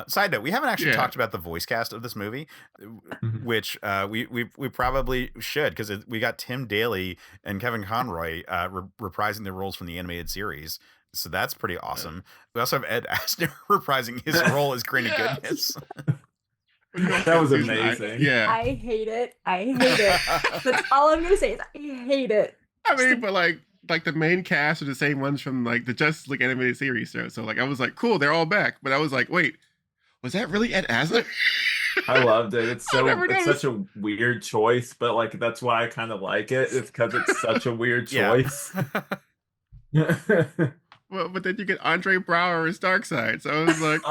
Side note, we haven't actually talked about the voice cast of this movie, which we probably should, because we got Tim Daly and Kevin Conroy reprising their roles from the animated series. So that's pretty awesome. We also have Ed Asner reprising his role as Granny Goodness. That was amazing. Yeah. I hate it. That's all I'm gonna say is I hate it. I mean, but like the main cast are the same ones from like the Justice League animated series. So like I was like, cool, they're all back. But I was like, wait, was that really Ed Asner? I loved it. It's such a weird choice, but like that's why I kind of like it. It's because it's such a weird choice. Well, but then you get Andre Braugher as Darkseid, so I was like,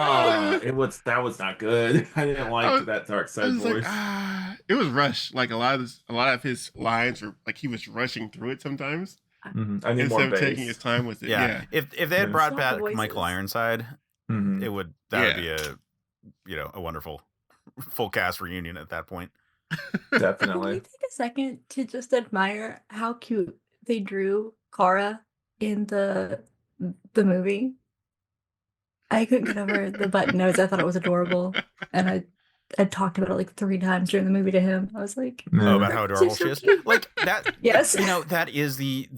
that was not good. I didn't like that Darkseid voice. Like, it was rushed. Like a lot of his lines were like he was rushing through it sometimes. I need more instead of bass. taking his time with it. Yeah. If they had brought back voices. Michael Ironside, it would be a wonderful full cast reunion at that point. Definitely. Can we take a second to just admire how cute they drew Kara in the movie? I couldn't get over the button nose. I thought it was adorable, and I talked about it like 3 times during the movie to him. I was like, about how adorable she is. Like that. Yes. That is the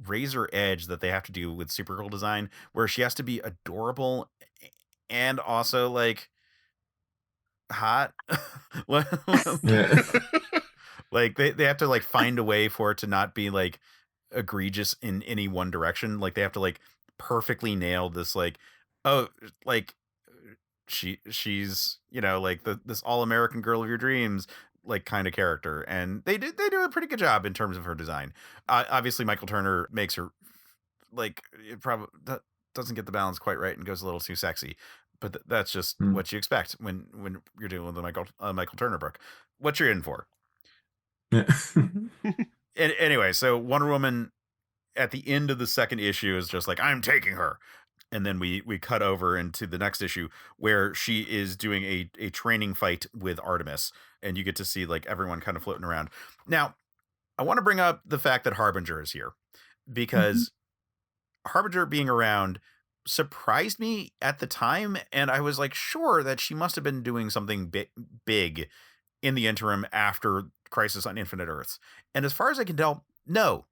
razor edge that they have to do with Supergirl design, where she has to be adorable and also like hot. Like they have to like find a way for it to not be like egregious in any one direction. Like they have to like perfectly nail this like, oh, like she's like this all-American girl of your dreams like kind of character, and they do a pretty good job in terms of her design. Obviously Michael Turner makes her like it probably doesn't get the balance quite right and goes a little too sexy, but that's just what you expect when you're dealing with a Michael Turner book. What you're in for. Yeah. Anyway, so Wonder Woman at the end of the second issue is just like, I'm taking her. And then we cut over into the next issue where she is doing a training fight with Artemis, and you get to see like everyone kind of floating around. Now, I want to bring up the fact that Harbinger is here, because Harbinger being around surprised me at the time, and I was like sure that she must have been doing something big in the interim after Crisis on Infinite Earths. And as far as I can tell, no,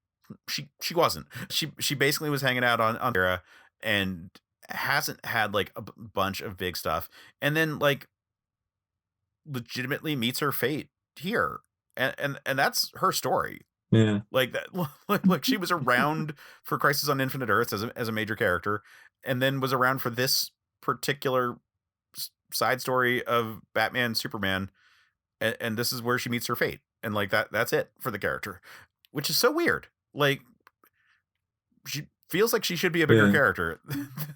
she wasn't. She basically was hanging out on Terra and hasn't had like a bunch of big stuff, and then like legitimately meets her fate here, and that's her story. Yeah. Like that, like she was around for Crisis on Infinite Earths as a major character, and then was around for this particular side story of Batman, Superman, and this is where she meets her fate, and like that's it for the character, which is so weird. Like she feels like she should be a bigger character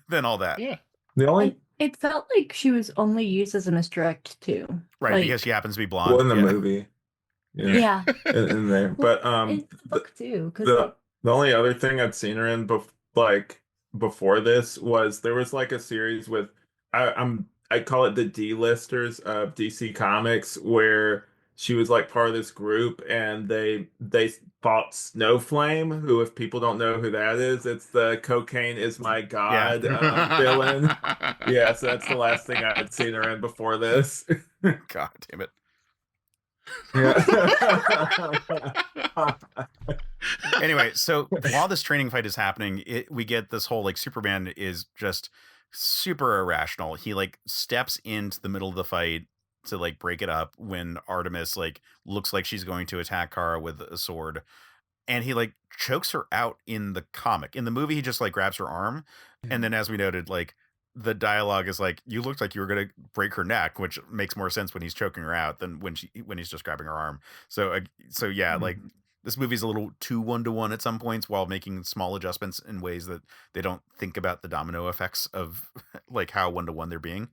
than all that. Yeah. The only It felt like she was only used as a misdirect too. Right, Like, because she happens to be blonde. well, in the movie. yeah. In there. Well, But in the book too, because the only other thing I'd seen her in before this was there was like a series with I call it the D-listers of DC Comics, where she was like part of this group, and they fought Snowflame, who, if people don't know who that is, it's the cocaine is my god villain. Yeah, so that's the last thing I had seen her in before this. God damn it. Yeah. Anyway, so while this training fight is happening, we get this whole like Superman is just super irrational. He like steps into the middle of the fight to like break it up when Artemis like looks like she's going to attack Kara with a sword, and he like chokes her out in the comic. In the movie, he just like grabs her arm, and then as we noted, like the dialogue is like, you looked like you were gonna break her neck, which makes more sense when he's choking her out than when he's just grabbing her arm. So yeah, like this movie's a little too 1-to-1 at some points, while making small adjustments in ways that they don't think about the domino effects of like how 1-to-1 they're being.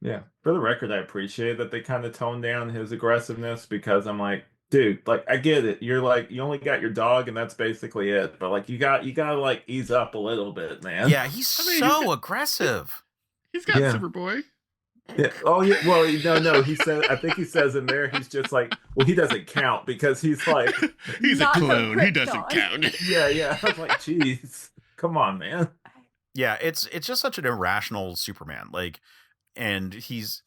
Yeah, for the record, I appreciate that they kind of toned down his aggressiveness, because I'm like, dude, like I get it. You're like, you only got your dog, and that's basically it. But like, you gotta like ease up a little bit, man. Yeah, he's so aggressive. He's got Superboy. Yeah. Oh yeah. Well, no. He said. I think he says in there, he's just like, well, he doesn't count because he's like, he's a Not clone. a He doesn't count. yeah. I was like, jeez, come on, man. Yeah, it's just such an irrational Superman. Like, and he's,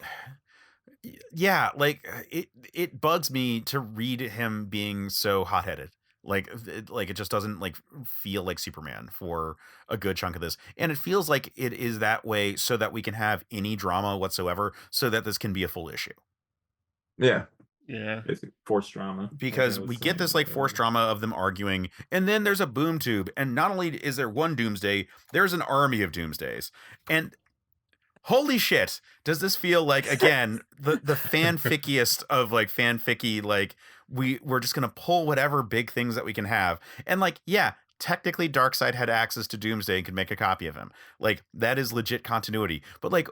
yeah, like it bugs me to read him being so hot-headed. Like it just doesn't like feel like Superman for a good chunk of this, and it feels like it is that way so that we can have any drama whatsoever, so that this can be a full issue. Yeah. Basically forced drama, because we get this like forced drama of them arguing, and then there's a boom tube, and not only is there one Doomsday, there's an army of Doomsdays, and holy shit, does this feel like, again, the fanfickiest of like fanficky, like we're just gonna pull whatever big things that we can have. And like, yeah, technically Darkseid had access to Doomsday and could make a copy of him. Like, that is legit continuity. But like,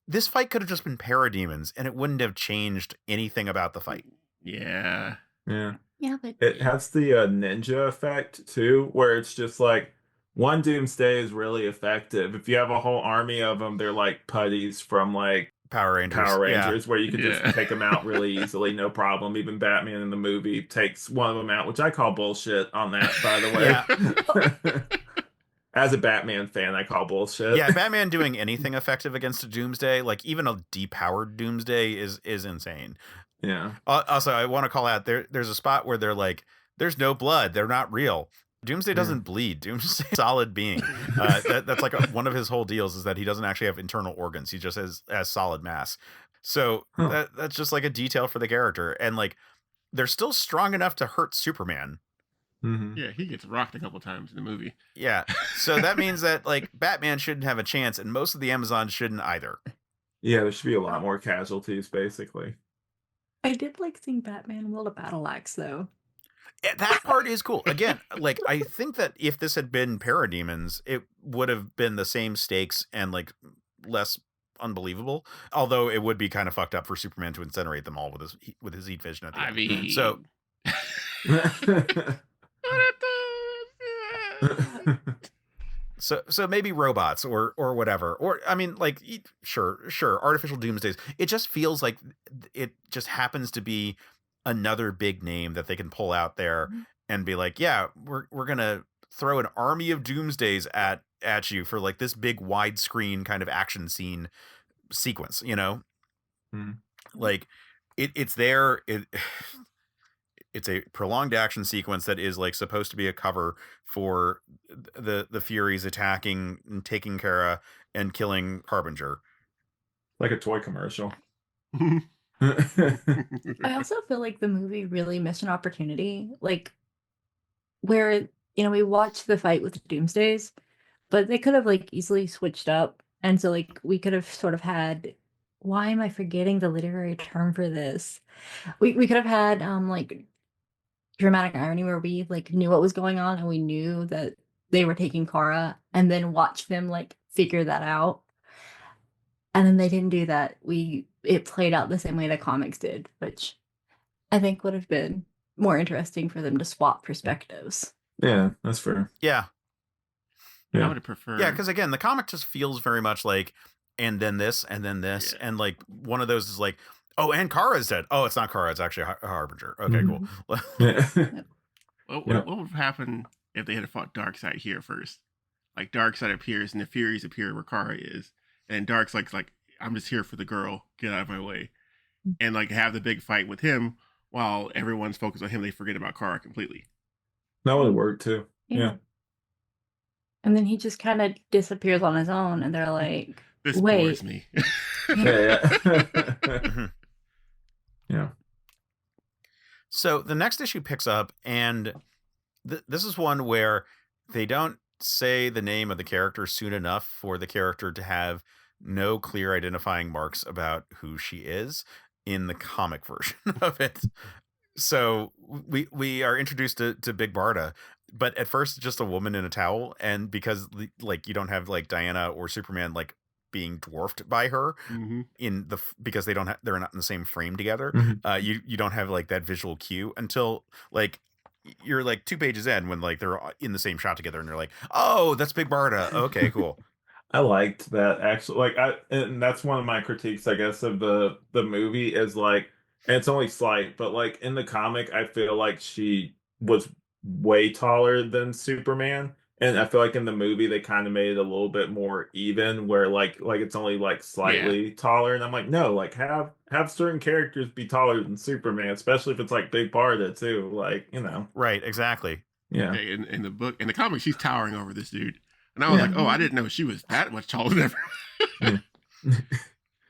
this fight could have just been parademons, and it wouldn't have changed anything about the fight. Yeah, but it has the ninja effect too, where it's just like, one Doomsday is really effective. If you have a whole army of them, they're like putties from like Power Rangers, where you could just take them out really easily, no problem. Even Batman in the movie takes one of them out, which I call bullshit on that, by the way. As a Batman fan, I call bullshit. Yeah, Batman doing anything effective against a Doomsday, like even a depowered Doomsday, is insane. Yeah. Also, I want to call out there's a spot where they're like, there's no blood, they're not real. Doomsday doesn't bleed. Doomsday is a solid being. That's like one of his whole deals, is that he doesn't actually have internal organs. He just has solid mass. So Huh. that's just like a detail for the character, and like they're still strong enough to hurt Superman. Hmm. Yeah, he gets rocked a couple times in the movie. Yeah. So that means that like Batman shouldn't have a chance, and most of the Amazons shouldn't either. Yeah, there should be a lot more casualties, basically. I did like seeing Batman wield a battle axe, though. That part is cool. Again, like I think that if this had been parademons, it would have been the same stakes and like less unbelievable. Although it would be kind of fucked up for Superman to incinerate them all with his heat vision at the I end. mean, So so maybe robots or whatever. Or I mean, like sure, artificial doomsdays. It just feels like it just happens to be another big name that they can pull out there and be like, yeah, we're gonna throw an army of doomsdays at you for like this big widescreen kind of action scene sequence, you know? Mhm. Like it's there. It's a prolonged action sequence that is like supposed to be a cover for the Furies attacking and taking Kara and killing Harbinger. Like a toy commercial. I also feel like the movie really missed an opportunity, like where we watched the fight with the Doomsdays, but they could have like easily switched up, and so like we could have sort of had. Why am I forgetting the literary term for this? We could have had like dramatic irony where we like knew what was going on and we knew that they were taking Kara, and then watch them like figure that out. And then they didn't do that. It played out the same way the comics did, which I think would have been more interesting for them to swap perspectives. Yeah, that's fair. Yeah. I would have preferred. Yeah, because again, the comic just feels very much like, and then this, and then this, Yeah. and like one of those is like, oh, and Kara's dead. Oh, it's not Kara, it's actually a Harbinger. Okay, cool. Yeah. What would have happened if they had fought Darkseid here first? Like Darkseid appears and the Furies appear where Kara is, and Darkseid's like, I'm just here for the girl, get out of my way, and like have the big fight with him while everyone's focused on him. They forget about Kara completely. That would work too. Yeah. And then he just kind of disappears on his own, and they're like, This wait. bores me. Yeah. Yeah. So the next issue picks up, and this is one where they don't say the name of the character soon enough for the character to have no clear identifying marks about who she is in the comic version of it. So we are introduced to Big Barda, but at first it's just a woman in a towel, and because like you don't have like Diana or Superman like being dwarfed by her because they're not in the same frame together. You don't have like that visual cue until like you're like 2 pages in when like they're in the same shot together and they're like, oh, that's Big Barda. Okay, cool. I liked that actually. And that's one of my critiques, I guess, of the movie is like, and it's only slight, but like in the comic, I feel like she was way taller than Superman, and I feel like in the movie they kind of made it a little bit more even, where like it's only like slightly taller, and I'm like, no, like have certain characters be taller than Superman, especially if it's like Big Barda too, like Right, exactly. Yeah. In the book, in the comic, she's towering over this dude. And I was like, oh, I didn't know she was that much taller than everyone.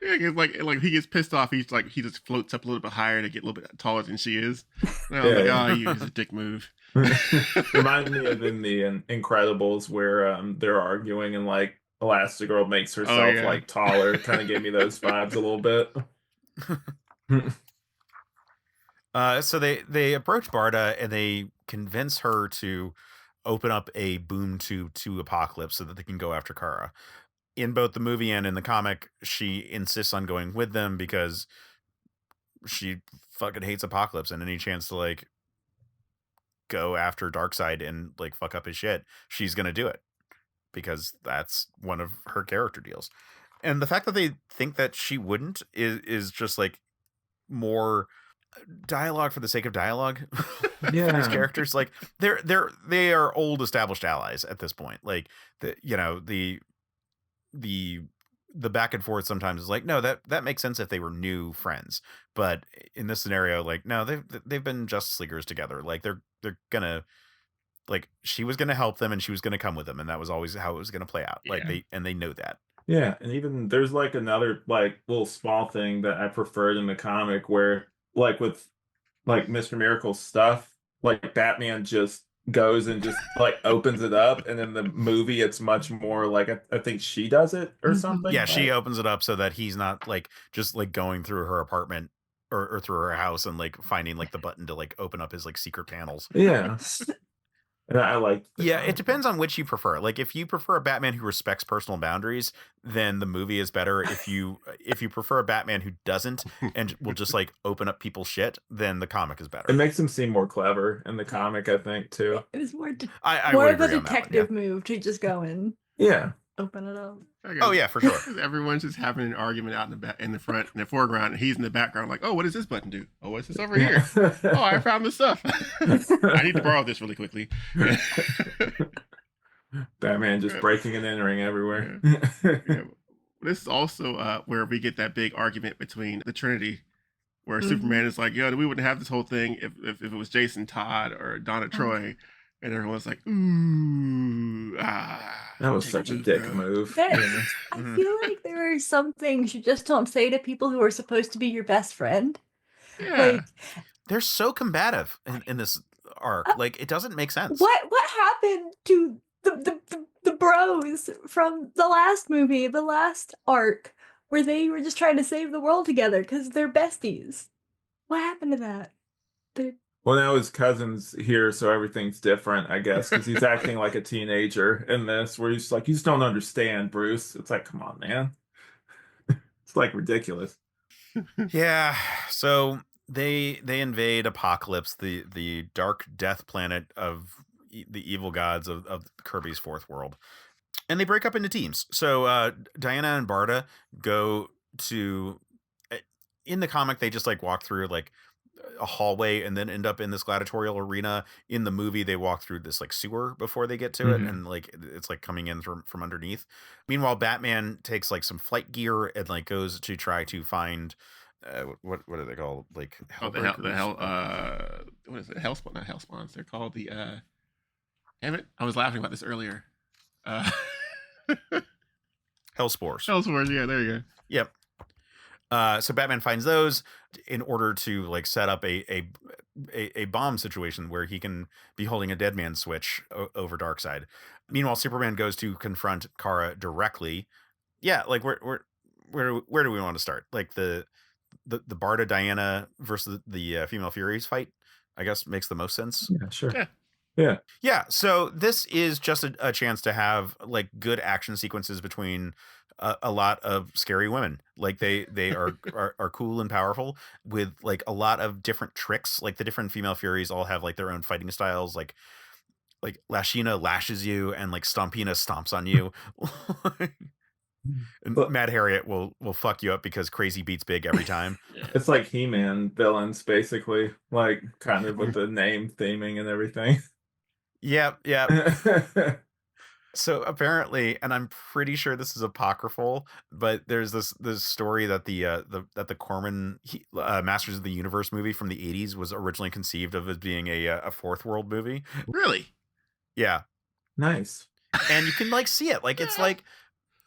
Yeah, it's like he gets pissed off. He just floats up a little bit higher to get a little bit taller than she is. And I was like, oh, you use a dick move. Reminded me of in the Incredibles where they're arguing and like Elastigirl makes herself like taller. Kind of gave me those vibes a little bit. So they approach Barda and they convince her to open up a boom tube to Apocalypse so that they can go after Kara. In both the movie and in the comic, she insists on going with them because she fucking hates Apocalypse, and any chance to like go after Darkseid and like fuck up his shit, she's gonna do it because that's one of her character deals. And the fact that they think that she wouldn't is just like more dialogue for the sake of dialogue. Yeah. These characters, like they are old established allies at this point. Like the back and forth sometimes is like, no, that makes sense if they were new friends, but in this scenario, like, no, they've been Justice Leaguers together. Like they're gonna, like, she was gonna help them and she was gonna come with them, and that was always how it was gonna play out. Like they know that. Yeah, and even there's like another like little small thing that I preferred in the comic where like with like Mr. Miracle's stuff, like Batman just goes and just like opens it up, and in the movie it's much more like I think she does it or something. Yeah, she right? opens it up so that he's not like just like going through her apartment or through her house and like finding like the button to like open up his like secret panels. Yeah. And I like Yeah, it depends on which you prefer. Like if you prefer a Batman who respects personal boundaries, then the movie is better. If you prefer a Batman who doesn't and will just like open up people's shit, then the comic is It better. makes him seem more clever in the comic, I think, too. It was more I more would of a agree on that one, detective move to just go and Yeah. open it up. Oh yeah, for sure. Everyone's just having an argument out in the back, in the front, in the foreground, and he's in the background, like, "Oh, what does this button do? Oh, what's this over here? Oh, I found this stuff. I need to borrow this really quickly." Batman just breaking and entering everywhere. Yeah. This is also where we get that big argument between the Trinity, where Superman is like, "Yo, we wouldn't have this whole thing if it was Jason Todd or Donna Troy," and everyone's like, "Ooh, That was such a dick move. I feel like there are some things you just don't say to people who are supposed to be your best friend. Yeah. Like, they're so combative in this arc. Like it doesn't make sense. what happened to the bros from the last movie, the last arc, where they were just trying to save the world together because they're besties? What happened to that? Well, now his cousin's here, so everything's different, I guess, because he's acting like a teenager in this, where he's like, "You just don't understand, Bruce." It's like, come on, man. It's like ridiculous. Yeah. So they invade Apocalypse, the dark death planet of the evil gods of Kirby's fourth world. And they break up into teams. So Diana and Barda go to in the comic they just like walk through like a hallway and then end up in this gladiatorial arena. In the movie they walk through this like sewer before they get to it, and like it's like coming in from underneath. Meanwhile Batman takes like some flight gear and like goes to try to find what are they called, like what is it, hellspawn, not hellspawns, they're called the damn it, I was laughing about this earlier. Hellspores. Yeah, there you go. Yep. So Batman finds those in order to like set up a bomb situation where he can be holding a dead man switch over Darkseid. Meanwhile, Superman goes to confront Kara directly. Yeah, like where do we want to start? Like the Barda Diana versus the female Furies fight, I guess makes the most sense. Yeah, sure. Yeah. Yeah, so this is just a chance to have like good action sequences between a lot of scary women. Like they are cool and powerful with like a lot of different tricks. Like the different female Furies all have like their own fighting styles. Like Lashina lashes you and like Stompina stomps on you. And Mad Harriet will fuck you up because crazy beats big every time. It's like He-Man villains, basically, like kind of with the name theming and everything. Yep. So apparently, and I'm pretty sure this is apocryphal, but there's this story that the Corman Masters of the Universe movie from the 80s was originally conceived of as being a fourth world movie. Really? Yeah. Nice. And you can like see it. Like it's like,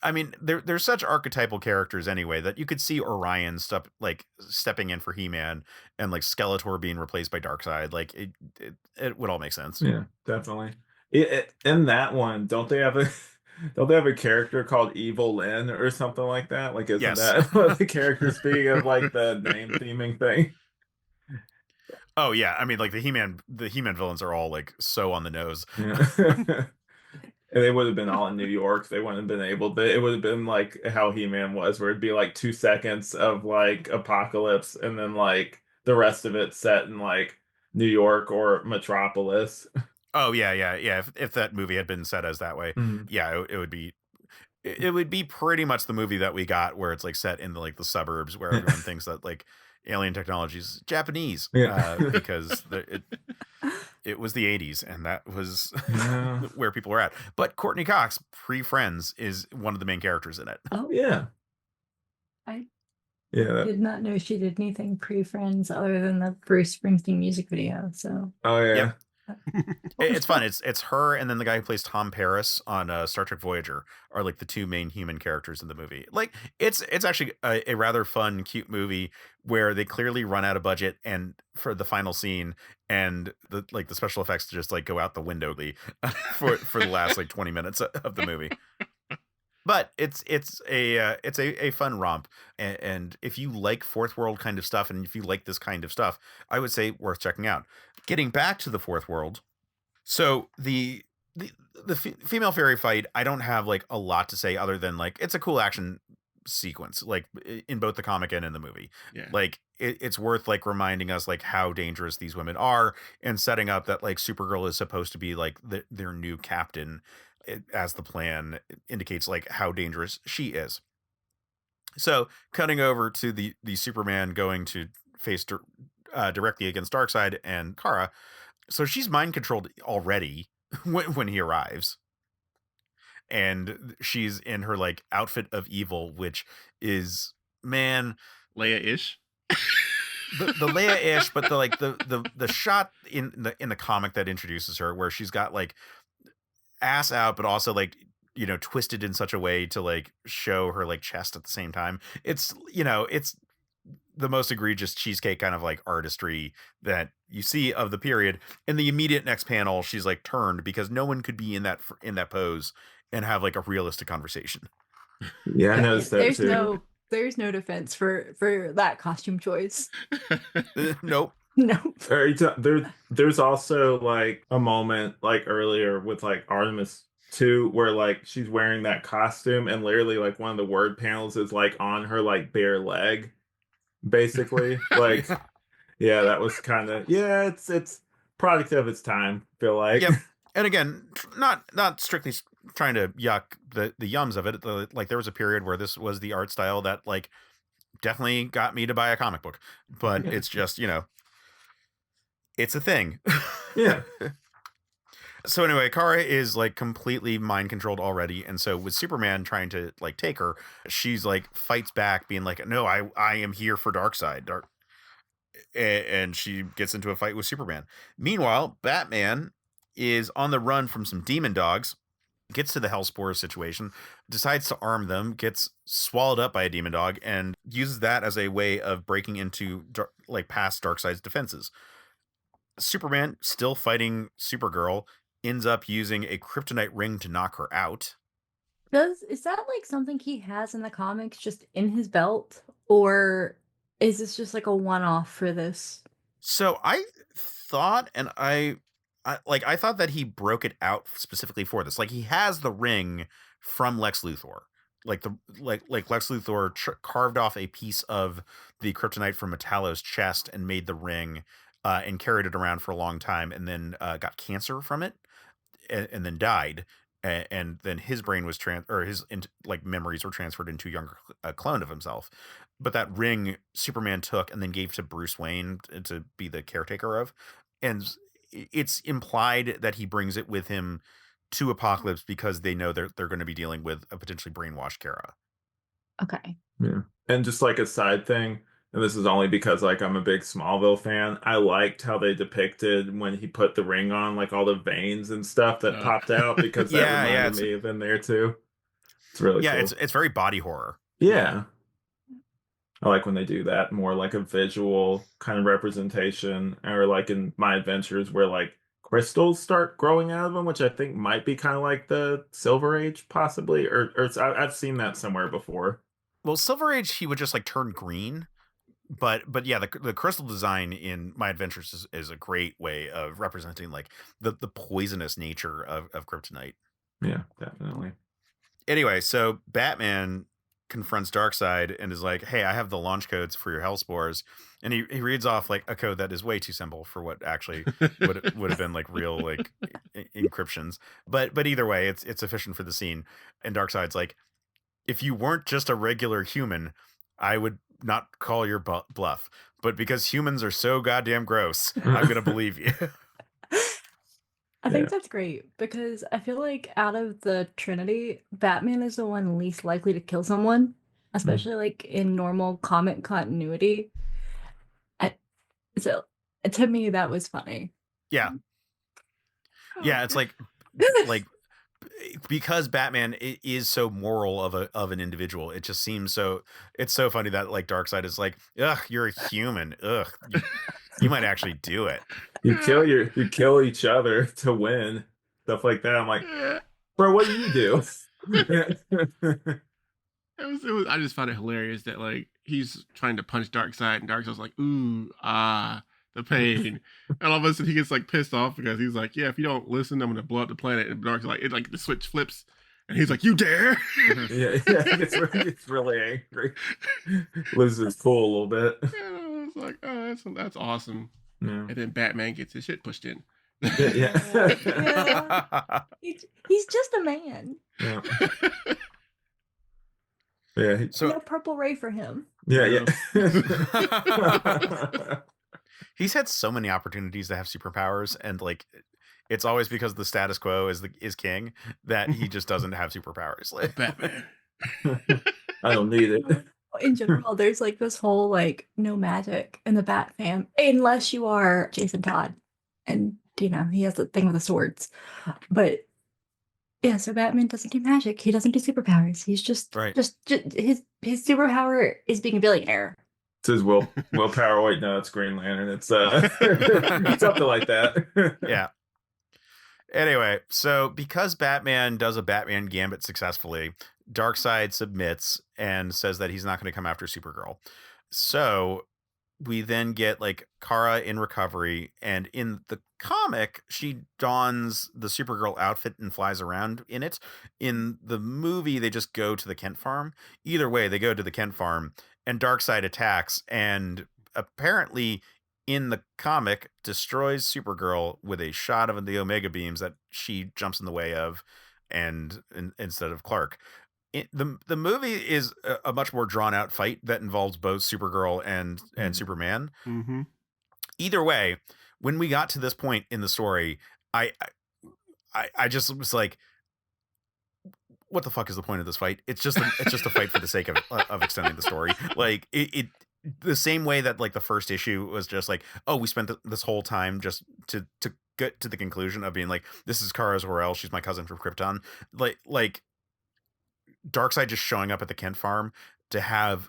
I mean, they're such archetypal characters anyway that you could see Orion stepping in for He-Man and like Skeletor being replaced by Darkseid. Like it would all make sense. Yeah, definitely. In that one, don't they have a character called Evil Lynn or something like that? Like, isn't that what the character, speaking of like the name theming thing? Oh yeah, I mean, like the He-Man villains are all like so on the nose. Yeah. And they would have been all in New York. They wouldn't have been able to. It would have been like how He-Man was, where it'd be like 2 seconds of like Apocalypse, and then like the rest of it set in like New York or Metropolis. Oh yeah. If that movie had been set as that way, yeah, it would be pretty much the movie that we got, where it's like set in like the suburbs, where everyone thinks that like alien technology is Japanese, because it was the 80s, and that was where people were at. But Courtney Cox, pre-Friends, is one of the main characters in it. Oh yeah. I did not know she did anything pre-Friends other than the Bruce Springsteen music video. So. Oh yeah. Yep. It's fun. It's her and then the guy who plays Tom Paris on Star Trek Voyager are like the two main human characters in the movie. Like it's actually a rather fun, cute movie where they clearly run out of budget and for the final scene and the special effects just like go out the window for the last like 20 minutes of the movie. But it's a fun romp, and if you like fourth world kind of stuff, and if you like this kind of stuff, I would say worth checking out. Getting back to the fourth world, so the female fairy fight, I don't have like a lot to say other than like it's a cool action sequence, like in both the comic and in the movie. Yeah. Like it's worth like reminding us like how dangerous these women are, and setting up that like Supergirl is supposed to be like their new captain. As the plan indicates like how dangerous she is. So cutting over to the Superman going to face directly against Darkseid and Kara. So she's mind controlled already when he arrives. And she's in her like outfit of evil, which is, man, Leia-ish. the Leia-ish, but the shot in the comic that introduces her where she's got like ass out, but also like, you know, twisted in such a way to like show her like chest at the same time. It's, you know, it's the most egregious cheesecake kind of like artistry that you see of the period. In the immediate next panel, she's like turned because no one could be in that pose and have like a realistic conversation. Yeah, I noticed that too. There's no defense for that costume choice. Nope. No. There's also like a moment like earlier with like Artemis 2 where like she's wearing that costume and literally like one of the word panels is like on her like bare leg, basically. Like, yeah, that was kind of it's product of its time. I feel like. Yep. And again, not strictly trying to yuck the yums of it. Like there was a period where this was the art style that like definitely got me to buy a comic book, but it's just, you know. It's a thing. Yeah. So anyway, Kara is like completely mind controlled already. And so with Superman trying to like take her, she's like fights back being like, no, I am here for Darkseid. And she gets into a fight with Superman. Meanwhile, Batman is on the run from some demon dogs, gets to the Hellspore situation, decides to arm them, gets swallowed up by a demon dog, and uses that as a way of breaking into past Darkseid's defenses. Superman, still fighting Supergirl, ends up using a kryptonite ring to knock her out. Is that like something he has in the comics just in his belt? Or is this just like a one-off for this? So I thought, and I thought that he broke it out specifically for this. Like he has the ring from Lex Luthor. Like Lex Luthor carved off a piece of the kryptonite from Metallo's chest and made the ring. And carried it around for a long time, and then got cancer from it, and then died. And then his brain was his memories were transferred into a younger clone of himself. But that ring Superman took and then gave to Bruce Wayne to be the caretaker of, and it's implied that he brings it with him to Apocalypse because they know they're going to be dealing with a potentially brainwashed Kara. Okay. Yeah, and just like a side thing. And this is only because like I'm a big Smallville fan. I liked how they depicted when he put the ring on, like all the veins and stuff that popped out, because that reminded me of in there too. It's really cool. It's very body horror. Yeah. I like when they do that, more like a visual kind of representation, or like in My Adventures where like crystals start growing out of them, which I think might be kind of like the Silver Age possibly, or I've seen that somewhere before. Well, Silver Age, he would just like turn green. But yeah, the crystal design in My Adventures is a great way of representing like the poisonous nature of kryptonite. Yeah, definitely. Anyway, so Batman confronts Darkseid and is like, hey, I have the launch codes for your Hellspores. And he reads off like a code that is way too simple for what actually would have been like real like encryptions. But either way, it's sufficient for the scene. And Darkseid's like, if you weren't just a regular human, I would not call your bluff, but because humans are so goddamn gross, I'm gonna believe you. I think that's great because I feel like out of the Trinity, Batman is the one least likely to kill someone, especially like in normal comic continuity. So to me, that was funny. Yeah. Yeah, it's like because Batman is so moral of an individual, it just seems so. It's so funny that like Darkseid is like, ugh, you're a human. Ugh, you might actually do it. You kill each other to win, stuff like that. I'm like, Yeah. bro, what do you do? I just found it hilarious that like he's trying to punch Darkseid and Darkseid's like, ooh, the pain. And all of a sudden he gets like pissed off because he's like, yeah, if you don't listen, I'm gonna blow up the planet. And Darkseid's like, the switch flips and he's like, you dare? Yeah, he gets really angry. Loses his cool a little bit. And I was like, oh, that's awesome. Yeah. And then Batman gets his shit pushed in. Yeah. He's just a man. Yeah. Yeah. No purple ray for him. Yeah. He's had so many opportunities to have superpowers, and like it's always because the status quo is king that he just doesn't have superpowers. Like Batman. I don't need it. In general, there's like this whole like no magic in the Bat fam unless you are Jason Todd, and he has the thing with the swords. But yeah, so Batman doesn't do magic. He doesn't do superpowers. He's just his superpower is being a billionaire. It's his willpower. Wait, no, it's Green Lantern. It's something like that. Yeah. Anyway, so because Batman does a Batman gambit successfully, Darkseid submits and says that he's not going to come after Supergirl. So we then get like Kara in recovery, and in the comic, she dons the Supergirl outfit and flies around in it. In the movie, they just go to the Kent farm. Either way, they go to the Kent farm, and Darkseid attacks, and apparently in the comic destroys Supergirl with a shot of the Omega beams that she jumps in the way of, and instead of Clark. The movie is a much more drawn out fight that involves both Supergirl and Superman. Mm-hmm. Either way, when we got to this point in the story, I just was like, what the fuck is the point of this fight? It's just a fight for the sake of extending the story. Like it the same way that like the first issue was just like, oh, we spent this whole time just to get to the conclusion of being like, this is Kara Zor-El, she's my cousin from Krypton. Like Darkseid just showing up at the Kent farm to have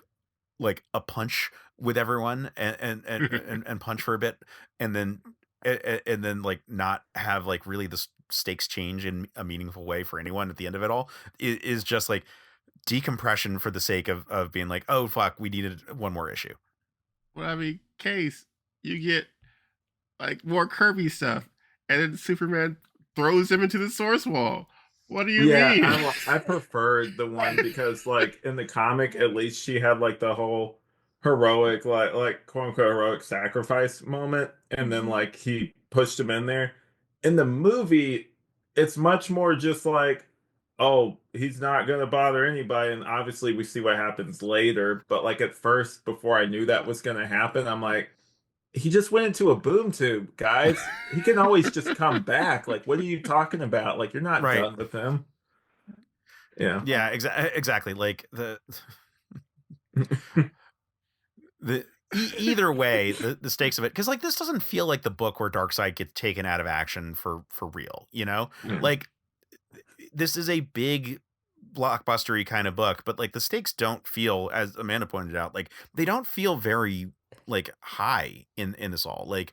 like a punch with everyone and punch for a bit, and then like not have like really the stakes change in a meaningful way for anyone at the end of it all is just like decompression for the sake of being like, oh fuck, we needed one more issue. Well, I mean, Case, you get like more Kirby stuff, and then Superman throws him into the source wall. What do you mean? I preferred the one because like in the comic, at least she had like the whole heroic like quote unquote heroic sacrifice moment, and then like he pushed him in there. In the movie, it's much more just like, oh, he's not gonna bother anybody, and obviously we see what happens later. But like at first, before I knew that was gonna happen, I'm like, he just went into a boom tube, guys. He can always just come back. Like, what are you talking about? Like, you're not done with him. Yeah. Exactly. Like either way, the stakes of it, because like this doesn't feel like the book where Darkseid gets taken out of action for real, you know? Mm-hmm. Like this is a big blockbustery kind of book, but like the stakes don't feel, as Amanda pointed out, like they don't feel very like high in this all. Like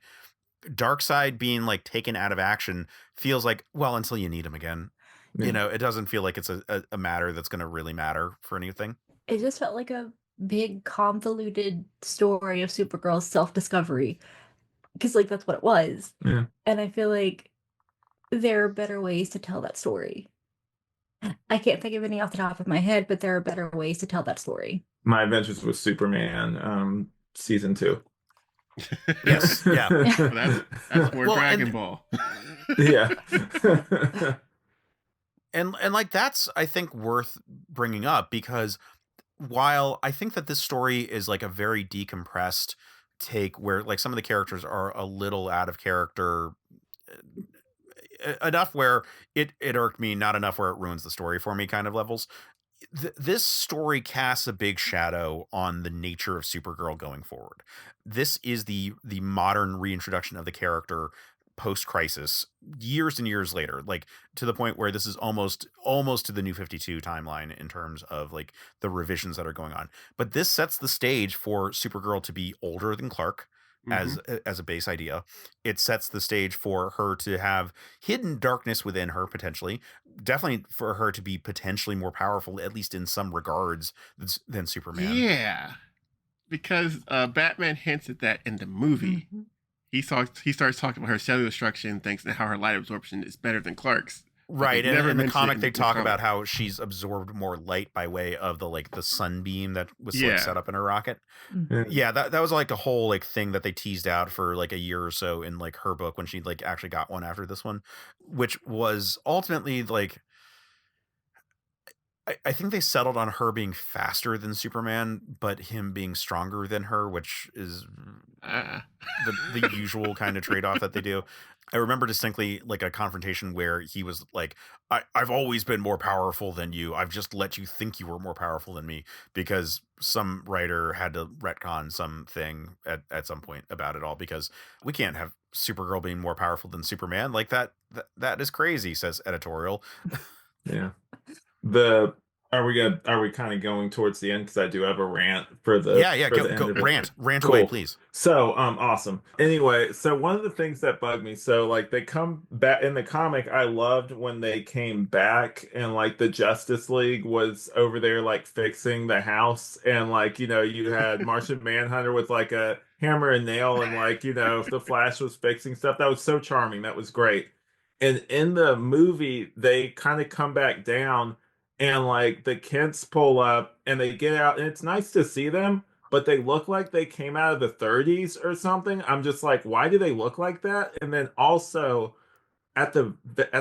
Darkseid being like taken out of action feels like, well, until you need him again. Yeah. You know, it doesn't feel like it's a matter that's going to really matter for anything. It just felt like a big convoluted story of Supergirl's self-discovery, because like that's what it was. Yeah. And I feel like there are better ways to tell that story. I can't think of any off the top of my head, but there are better ways to tell that story. My Adventures with Superman, season 2. Yes. Yeah. That's more Dragon Ball. Yeah. and like that's, I think, worth bringing up, because while I think that this story is like a very decompressed take where like some of the characters are a little out of character enough where it irked me, not enough where it ruins the story for me kind of levels, this story casts a big shadow on the nature of Supergirl going forward. This is the modern reintroduction of the character post-crisis, years and years later, like to the point where this is almost to the New 52 timeline in terms of like the revisions that are going on. But this sets the stage for Supergirl to be older than Clark Mm-hmm. as a base idea. It sets the stage for her to have hidden darkness within her, potentially. Definitely for her to be potentially more powerful, at least in some regards, than Superman. Yeah, because Batman hints at that in the movie. Mm-hmm. He starts talking about her cellular structure and things and how her light absorption is better than Clark's. Right, and never in the mentioned comic it they in the talk comic. about how she's absorbed more light by way of the like the sunbeam that was like Yeah. set up in her rocket. Mhm. Yeah, that was like a whole like thing that they teased out for like a year or so in like her book when she like actually got one after this one, which was ultimately like I think they settled on her being faster than Superman, but him being stronger than her, which is the usual kind of trade-off that they do. I remember distinctly like a confrontation where he was like, I've always been more powerful than you. I've just let you think you were more powerful than me, because some writer had to retcon something at some point about it all, because we can't have Supergirl being more powerful than Superman. Like that is crazy, says editorial. Yeah. Are we kind of going towards the end? Because I do have a rant for the Go end of it. rant Cool. away, please. So awesome. Anyway, so one of the things that bugged me, so like they come back in the comic, I loved when they came back and like the Justice League was over there like fixing the house, and like you had Martian Manhunter with like a hammer and nail, and like the Flash was fixing stuff. That was so charming. That was great. And in the movie, they kind of come back down, and like the Kents pull up and they get out, and it's nice to see them, but they look like they came out of the 30s or something. I'm just like, why do they look like that? And then also at the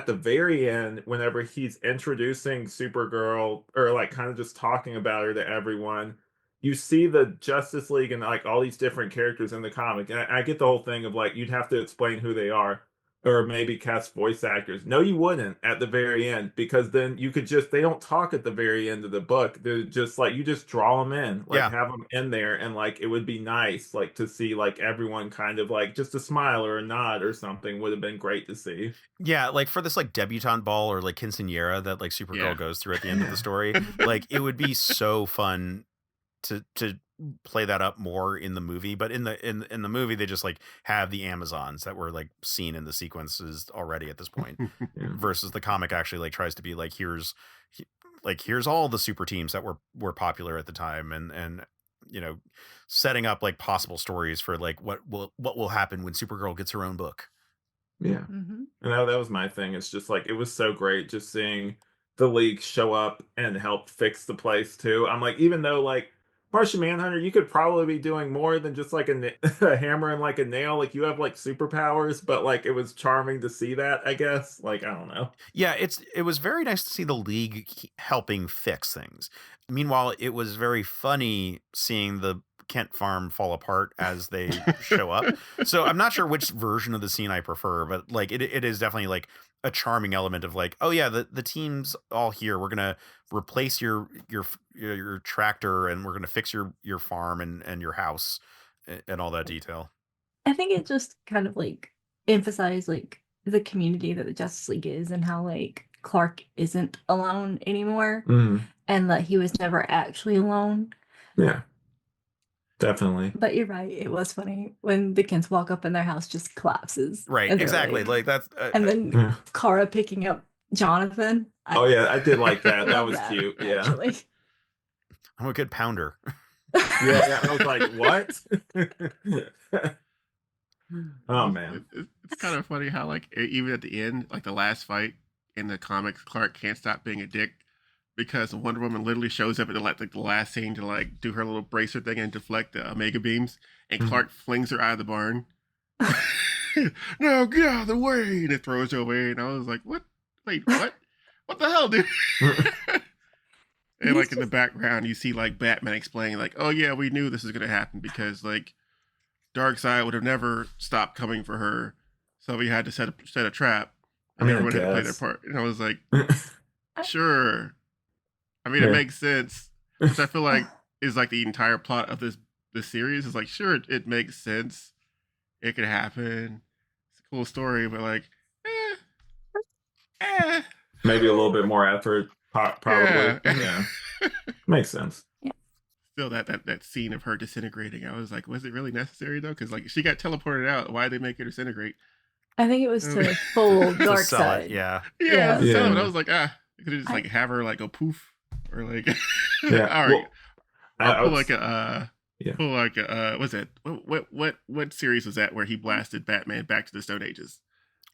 very end, whenever he's introducing Supergirl or like kind of just talking about her to everyone, you see the Justice League and like all these different characters in the comic. And I get the whole thing of like you'd have to explain who they are or maybe cast voice actors. No, you wouldn't at the very end, because then you could just, they don't talk at the very end of the book. They're just like, you just draw them in, like Yeah. have them in there, and like it would be nice like to see like everyone kind of like just a smile or a nod or something would have been great to see. Yeah, like for this like debutante ball or like quinceanera that like Supergirl Yeah. goes through at the end of the story, like it would be so fun to play that up more in the movie. But in the movie they just like have the Amazons that were like seen in the sequences already at this point, Yeah. versus the comic actually like tries to be like here's all the super teams that were popular at the time, and setting up like possible stories for like what will happen when Supergirl gets her own book. Yeah. Mhm. And that was my thing. It's just like it was so great just seeing the League show up and help fix the place too. I'm like, even though like Martian Manhunter, you could probably be doing more than just like a hammer and like a nail. Like you have like superpowers, but like it was charming to see that, I guess. Like, I don't know. Yeah, it was very nice to see the League helping fix things. Meanwhile, it was very funny seeing the Kent farm fall apart as they show up. So I'm not sure which version of the scene I prefer, but like it is definitely like a charming element of like, oh yeah, the team's all here. We're gonna replace your tractor, and we're gonna fix your farm and your house and all that detail. I think it just kind of like emphasized like the community that the Justice League is, and how like Clark isn't alone anymore, and that he was never actually alone. Yeah. Definitely. But you're right, it was funny when the Kents walk up and their house just collapses. Right, and they're exactly. Like that's and then Yeah. Kara picking up Jonathan. Oh yeah, I did like that. That love was cute. Yeah. actually. I'm a good pounder. Yeah, I was like, what? Oh man. It's kind of funny how like even at the end, like the last fight in the comics, Clark can't stop being a dick because Wonder Woman literally shows up at the last scene to like do her little bracer thing and deflect the Omega beams, and Clark flings her out of the barn. No, get out of the way! And it throws her away, and I was like, what? Wait, what? What the hell, dude? And like in the background, you see like Batman explaining, like, "Oh yeah, we knew this was gonna happen because like Darkseid would have never stopped coming for her, so we had to set a trap, and everyone had to play their part." And I was like, "Sure." I mean, it makes sense, which I feel like is like the entire plot of this series is like, sure, it makes sense, it could happen. full story, but like, eh. Maybe a little bit more effort, probably. Yeah. Makes sense. Still, that scene of her disintegrating, I was like, was it really necessary though? Because like she got teleported out. Why did they make her disintegrate? I think it was to full To dark sell side. it, yeah. Yeah, Yeah. so Yeah. I was like, you could just like have her like go poof or like, Yeah. all right, Well, I'll pull like a yeah. pull like a what's that? What series was that where he blasted Batman back to the Stone Ages?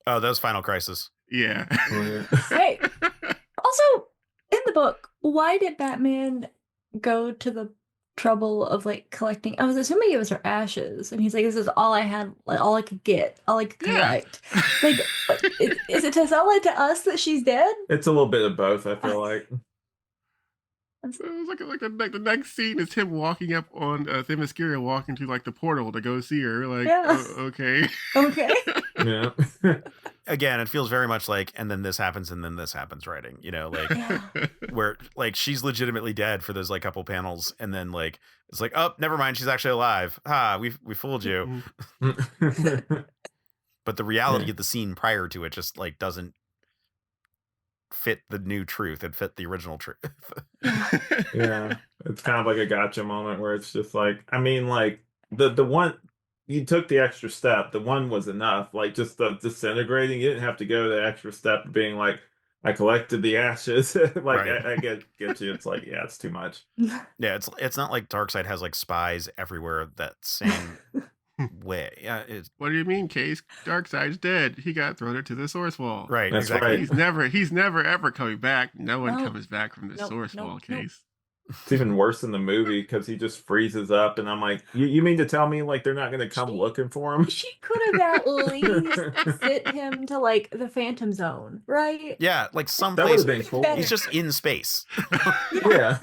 Oh, that was Final Crisis. Yeah. Oh, yeah. Hey, also in the book, why did Batman go to the trouble of like collecting? I was assuming it was her ashes, and he's like, "This is all I had, like all I could get, all I could Yeah. collect." Like, is it to sell it to us that she's dead? It's a little bit of both, I feel like. So it was like the next scene is him walking up on Themyscira walking to like the portal to go see her. Like, Yeah. Okay. Okay. Yeah. Again, it feels very much like, and then this happens, and then this happens writing, you know, like Yeah. where like she's legitimately dead for those like couple panels, and then like it's like, oh, never mind, she's actually alive. We fooled you. But the reality of the scene prior to it just like doesn't fit the new truth. It fit the original truth. Yeah. It's kind of like a gotcha moment where it's just like, I mean, like the one you took the extra step, the one was enough. Like just the disintegrating, you didn't have to go the extra step of being like, I collected the ashes. Like Right. I get you. It's like, yeah, it's too much. Yeah, it's not like Darkseid has like spies everywhere that same way. Yeah, it's What do you mean, Case? Darkseid's dead. He got thrown into the source wall. right. That's Exactly. right. He's never ever coming back. No one No. comes back from the Nope, source nope, wall, nope. Case. It's even worse in the movie because he just freezes up, and I'm like, you mean to tell me like they're not going to come looking for him? She could have at least sent him to like the Phantom Zone, right? Yeah, like That would someplace have been cool. better. he's just in space. Yeah,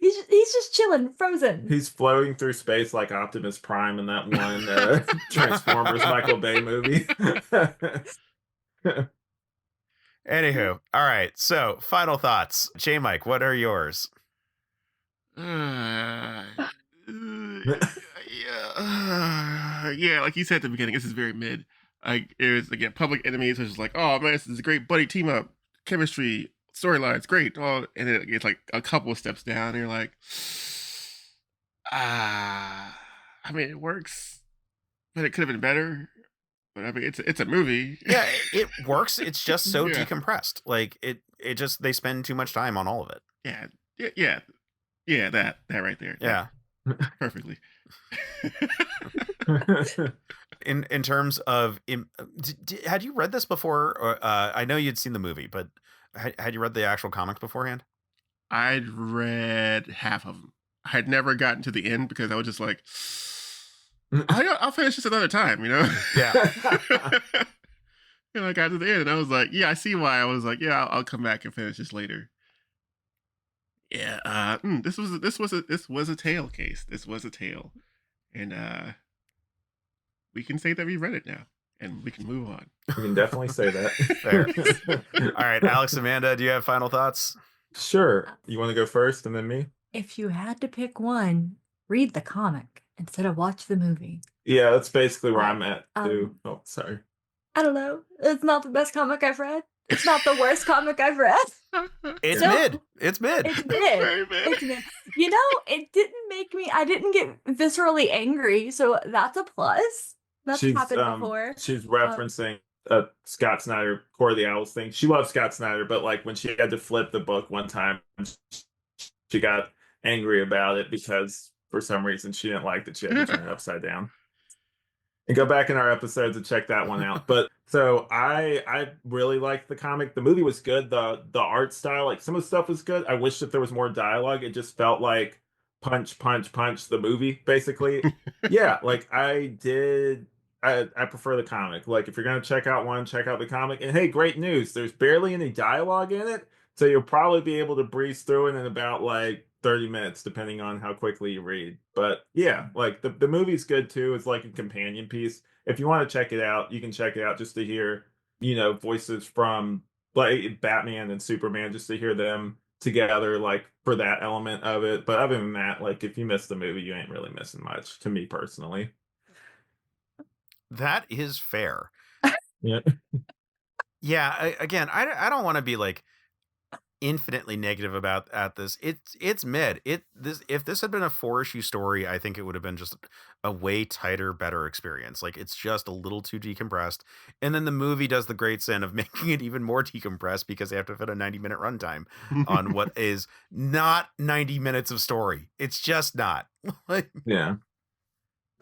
He's just chilling, frozen. he's floating through space like Optimus Prime in that one Transformers Michael Bay movie. Anywho, all right. So, final thoughts. J Mike, what are yours? Yeah, like you said at the beginning, this is very mid. Like it was again, Public Enemies was just like, oh man, this is a great buddy team up, chemistry, storylines, great. Oh, and then it's like a couple of steps down, and you're like, I mean, it works, but it could have been better. But I mean, it's a movie. Yeah, it works. It's just so Yeah. decompressed. Like it just they spend too much time on all of it. Yeah, that right there. Yeah. Perfectly. In terms of had you read this before? Or, I know you'd seen the movie, but had you read the actual comics beforehand? I'd read half of them. I had never gotten to the end because I was just like, I'll finish this another time, you know? Yeah. And I got to the end and I was like, yeah, I see why. I was like, yeah, I'll come back and finish this later. Yeah, this was a tale case. This was a tale. And we can say that we read it now. And we can move on. You can definitely say that. Fair. All right, Alex, Amanda, do you have final thoughts? Sure. You want to go first and then me? If you had to pick one, read the comic instead of watch the movie. Yeah, that's basically where I'm at too. Um, Oh, sorry. I don't know. It's not the best comic I've read. It's not the worst comic I've read. It's So- mid. It's mid. It's Very mid. mid. It's mid. You know, it didn't make me. I didn't get viscerally angry, so that's a plus. That's happened before. She's referencing Scott Snyder, Core of the Owls thing. She loves Scott Snyder, but like when she had to flip the book one time, she got angry about it because for some reason she didn't like that she had to turn it upside down. And go back in our episodes and check that one out. But so I really liked the comic. The movie was good. The art style, like some of the stuff was good. I wish that there was more dialogue. It just felt like punch, punch, punch the movie, basically. Yeah, like I prefer the comic. Like if you're gonna check out one, check out the comic. And hey, great news. There's barely any dialogue in it. So you'll probably be able to breeze through it in about like 30 minutes, depending on how quickly you read. But yeah, like the movie's good too. It's like a companion piece. If you want to check it out, you can check it out just to hear, voices from like Batman and Superman, just to hear them together, like for that element of it. But other than that, like if you miss the movie, you ain't really missing much, to me personally. That is fair. Yeah. Yeah, I don't want to be like infinitely negative about at this. It's mid. If this had been a 4-issue story, I think it would have been just a way tighter, better experience. Like it's just a little too decompressed. And then the movie does the great sin of making it even more decompressed because they have to fit a 90-minute runtime on what is not 90 minutes of story. It's just not. Like, Yeah.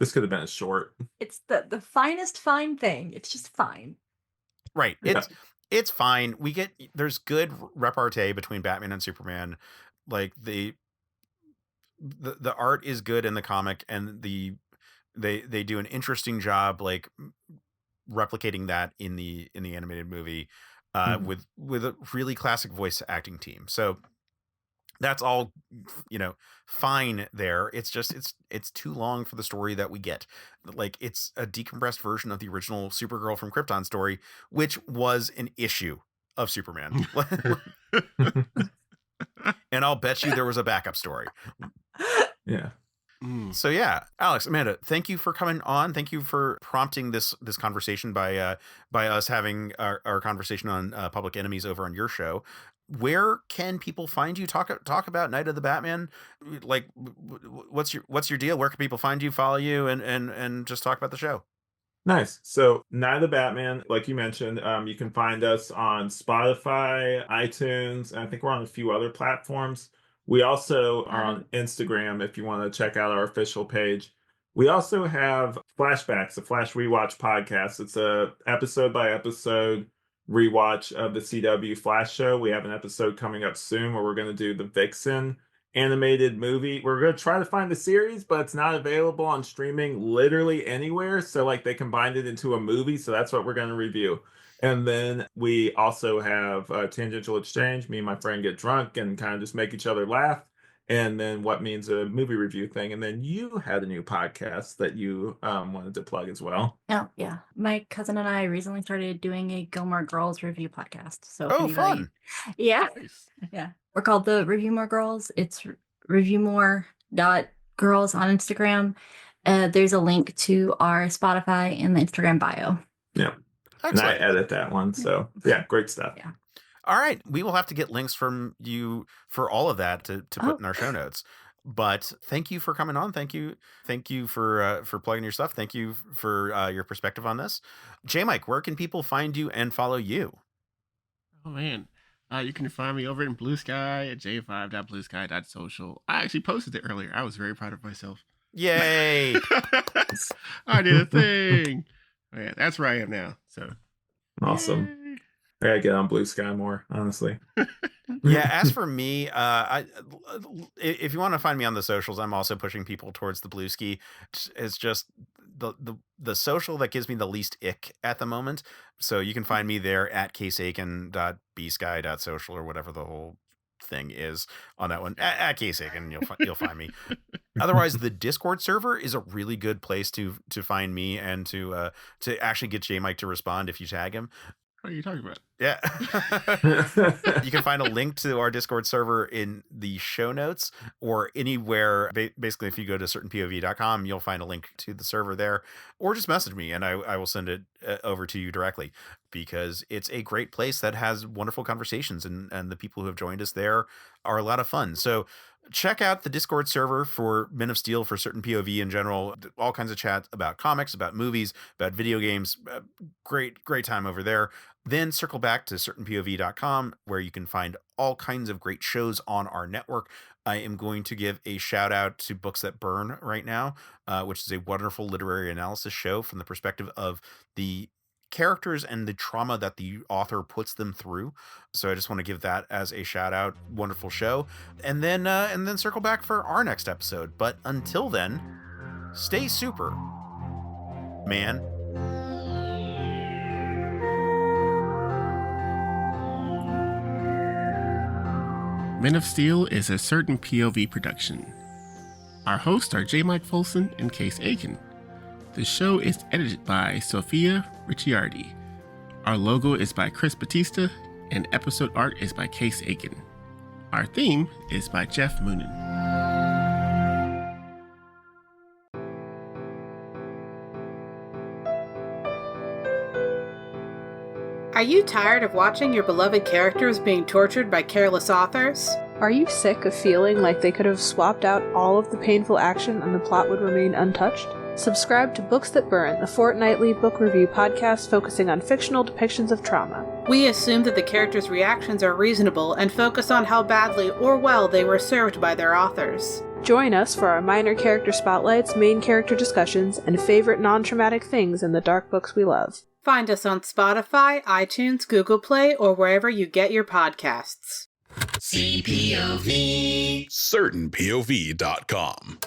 This could have been a short. It's the finest fine thing. It's just fine. right. Yeah. It's fine. There's good repartee between Batman and Superman. Like the art is good in the comic, and they do an interesting job like replicating that in the animated movie Mhm. with a really classic voice acting team. So that's all, fine there. It's just it's too long for the story that we get. Like it's a decompressed version of the original Supergirl from Krypton story, which was an issue of Superman. And I'll bet you there was a backup story. Yeah. So yeah, Alex, Amanda, thank you for coming on. Thank you for prompting this conversation by us having our conversation on Public Enemies over on your show. Where can people find you? Talk about Night of the Batman. Like, what's your deal? Where can people find you, follow you, and just talk about the show? Nice. So, Night of the Batman, like you mentioned, you can find us on Spotify, iTunes, and I think we're on a few other platforms. We also are on Instagram if you want to check out our official page. We also have Flashbacks, a Flash Rewatch podcast. It's a episode by episode rewatch of the CW Flash show. We have an episode coming up soon where we're going to do the Vixen animated movie. We're going to try to find the series, but it's not available on streaming literally anywhere. So like they combined it into a movie. So that's what we're going to review. And then we also have Tangential Exchange. Me and my friend get drunk and kind of just make each other laugh. And then what means a movie review thing. And then you had a new podcast that you wanted to plug as well. Oh, yeah. My cousin and I recently started doing a Gilmore Girls review podcast. So, if Oh, anybody, fun! yeah, Nice. yeah. We're called the Review More Girls. It's reviewmore.girls on Instagram. There's a link to our Spotify in the Instagram bio. Yeah. And I Excellent. edit that one. So yeah, great stuff. Yeah. All right, we will have to get links from you for all of that to put in our show notes. But thank you for coming on. Thank you for plugging your stuff. Thank you for your perspective on this. J Mike, where can people find you and follow you? Oh man. You can find me over in Blue Sky at j5.bluesky.social. I actually posted it earlier. I was very proud of myself. Yay! I did a thing. Oh, yeah, that's where I am now. So Awesome. yay. I gotta get on Blue Sky more, honestly. Yeah, as for me, if you want to find me on the socials, I'm also pushing people towards the Blue Ski. It's just the social that gives me the least ick at the moment. So you can find me there at caseaiken.bsky.social or whatever the whole thing is on that one. At Case Aiken, you'll find me. Otherwise, the Discord server is a really good place to find me and to actually get J Mike to respond if you tag him. What are you talking about? Yeah. You can find a link to our Discord server in the show notes or anywhere. Basically, if you go to certainpov.com, you'll find a link to the server there, or just message me and I will send it over to you directly, because it's a great place that has wonderful conversations, and the people who have joined us there are a lot of fun. So check out the Discord server for Men of Steel, for Certain POV in general. All kinds of chats about comics, about movies, about video games. Great time over there. Then circle back to certainpov.com, where you can find all kinds of great shows on our network. I am going to give a shout out to Books That Burn right now, which is a wonderful literary analysis show from the perspective of the characters and the trauma that the author puts them through. So I just want to give that as a shout out. Wonderful show. And then circle back for our next episode. But until then, stay super, man. Men of Steel is a Certain POV production. Our hosts are J. Mike Folson and Case Aiken. The show is edited by Sophia Ricciardi. Our logo is by Chris Batista, and episode art is by Case Aiken. Our theme is by Geoff Moonen. Are you tired of watching your beloved characters being tortured by careless authors? Are you sick of feeling like they could have swapped out all of the painful action and the plot would remain untouched? Subscribe to Books That Burn, the fortnightly book review podcast focusing on fictional depictions of trauma. We assume that the characters' reactions are reasonable and focus on how badly or well they were served by their authors. Join us for our minor character spotlights, main character discussions, and favorite non-traumatic things in the dark books we love. Find us on Spotify, iTunes, Google Play, or wherever you get your podcasts. CPOV. CertainPOV.com.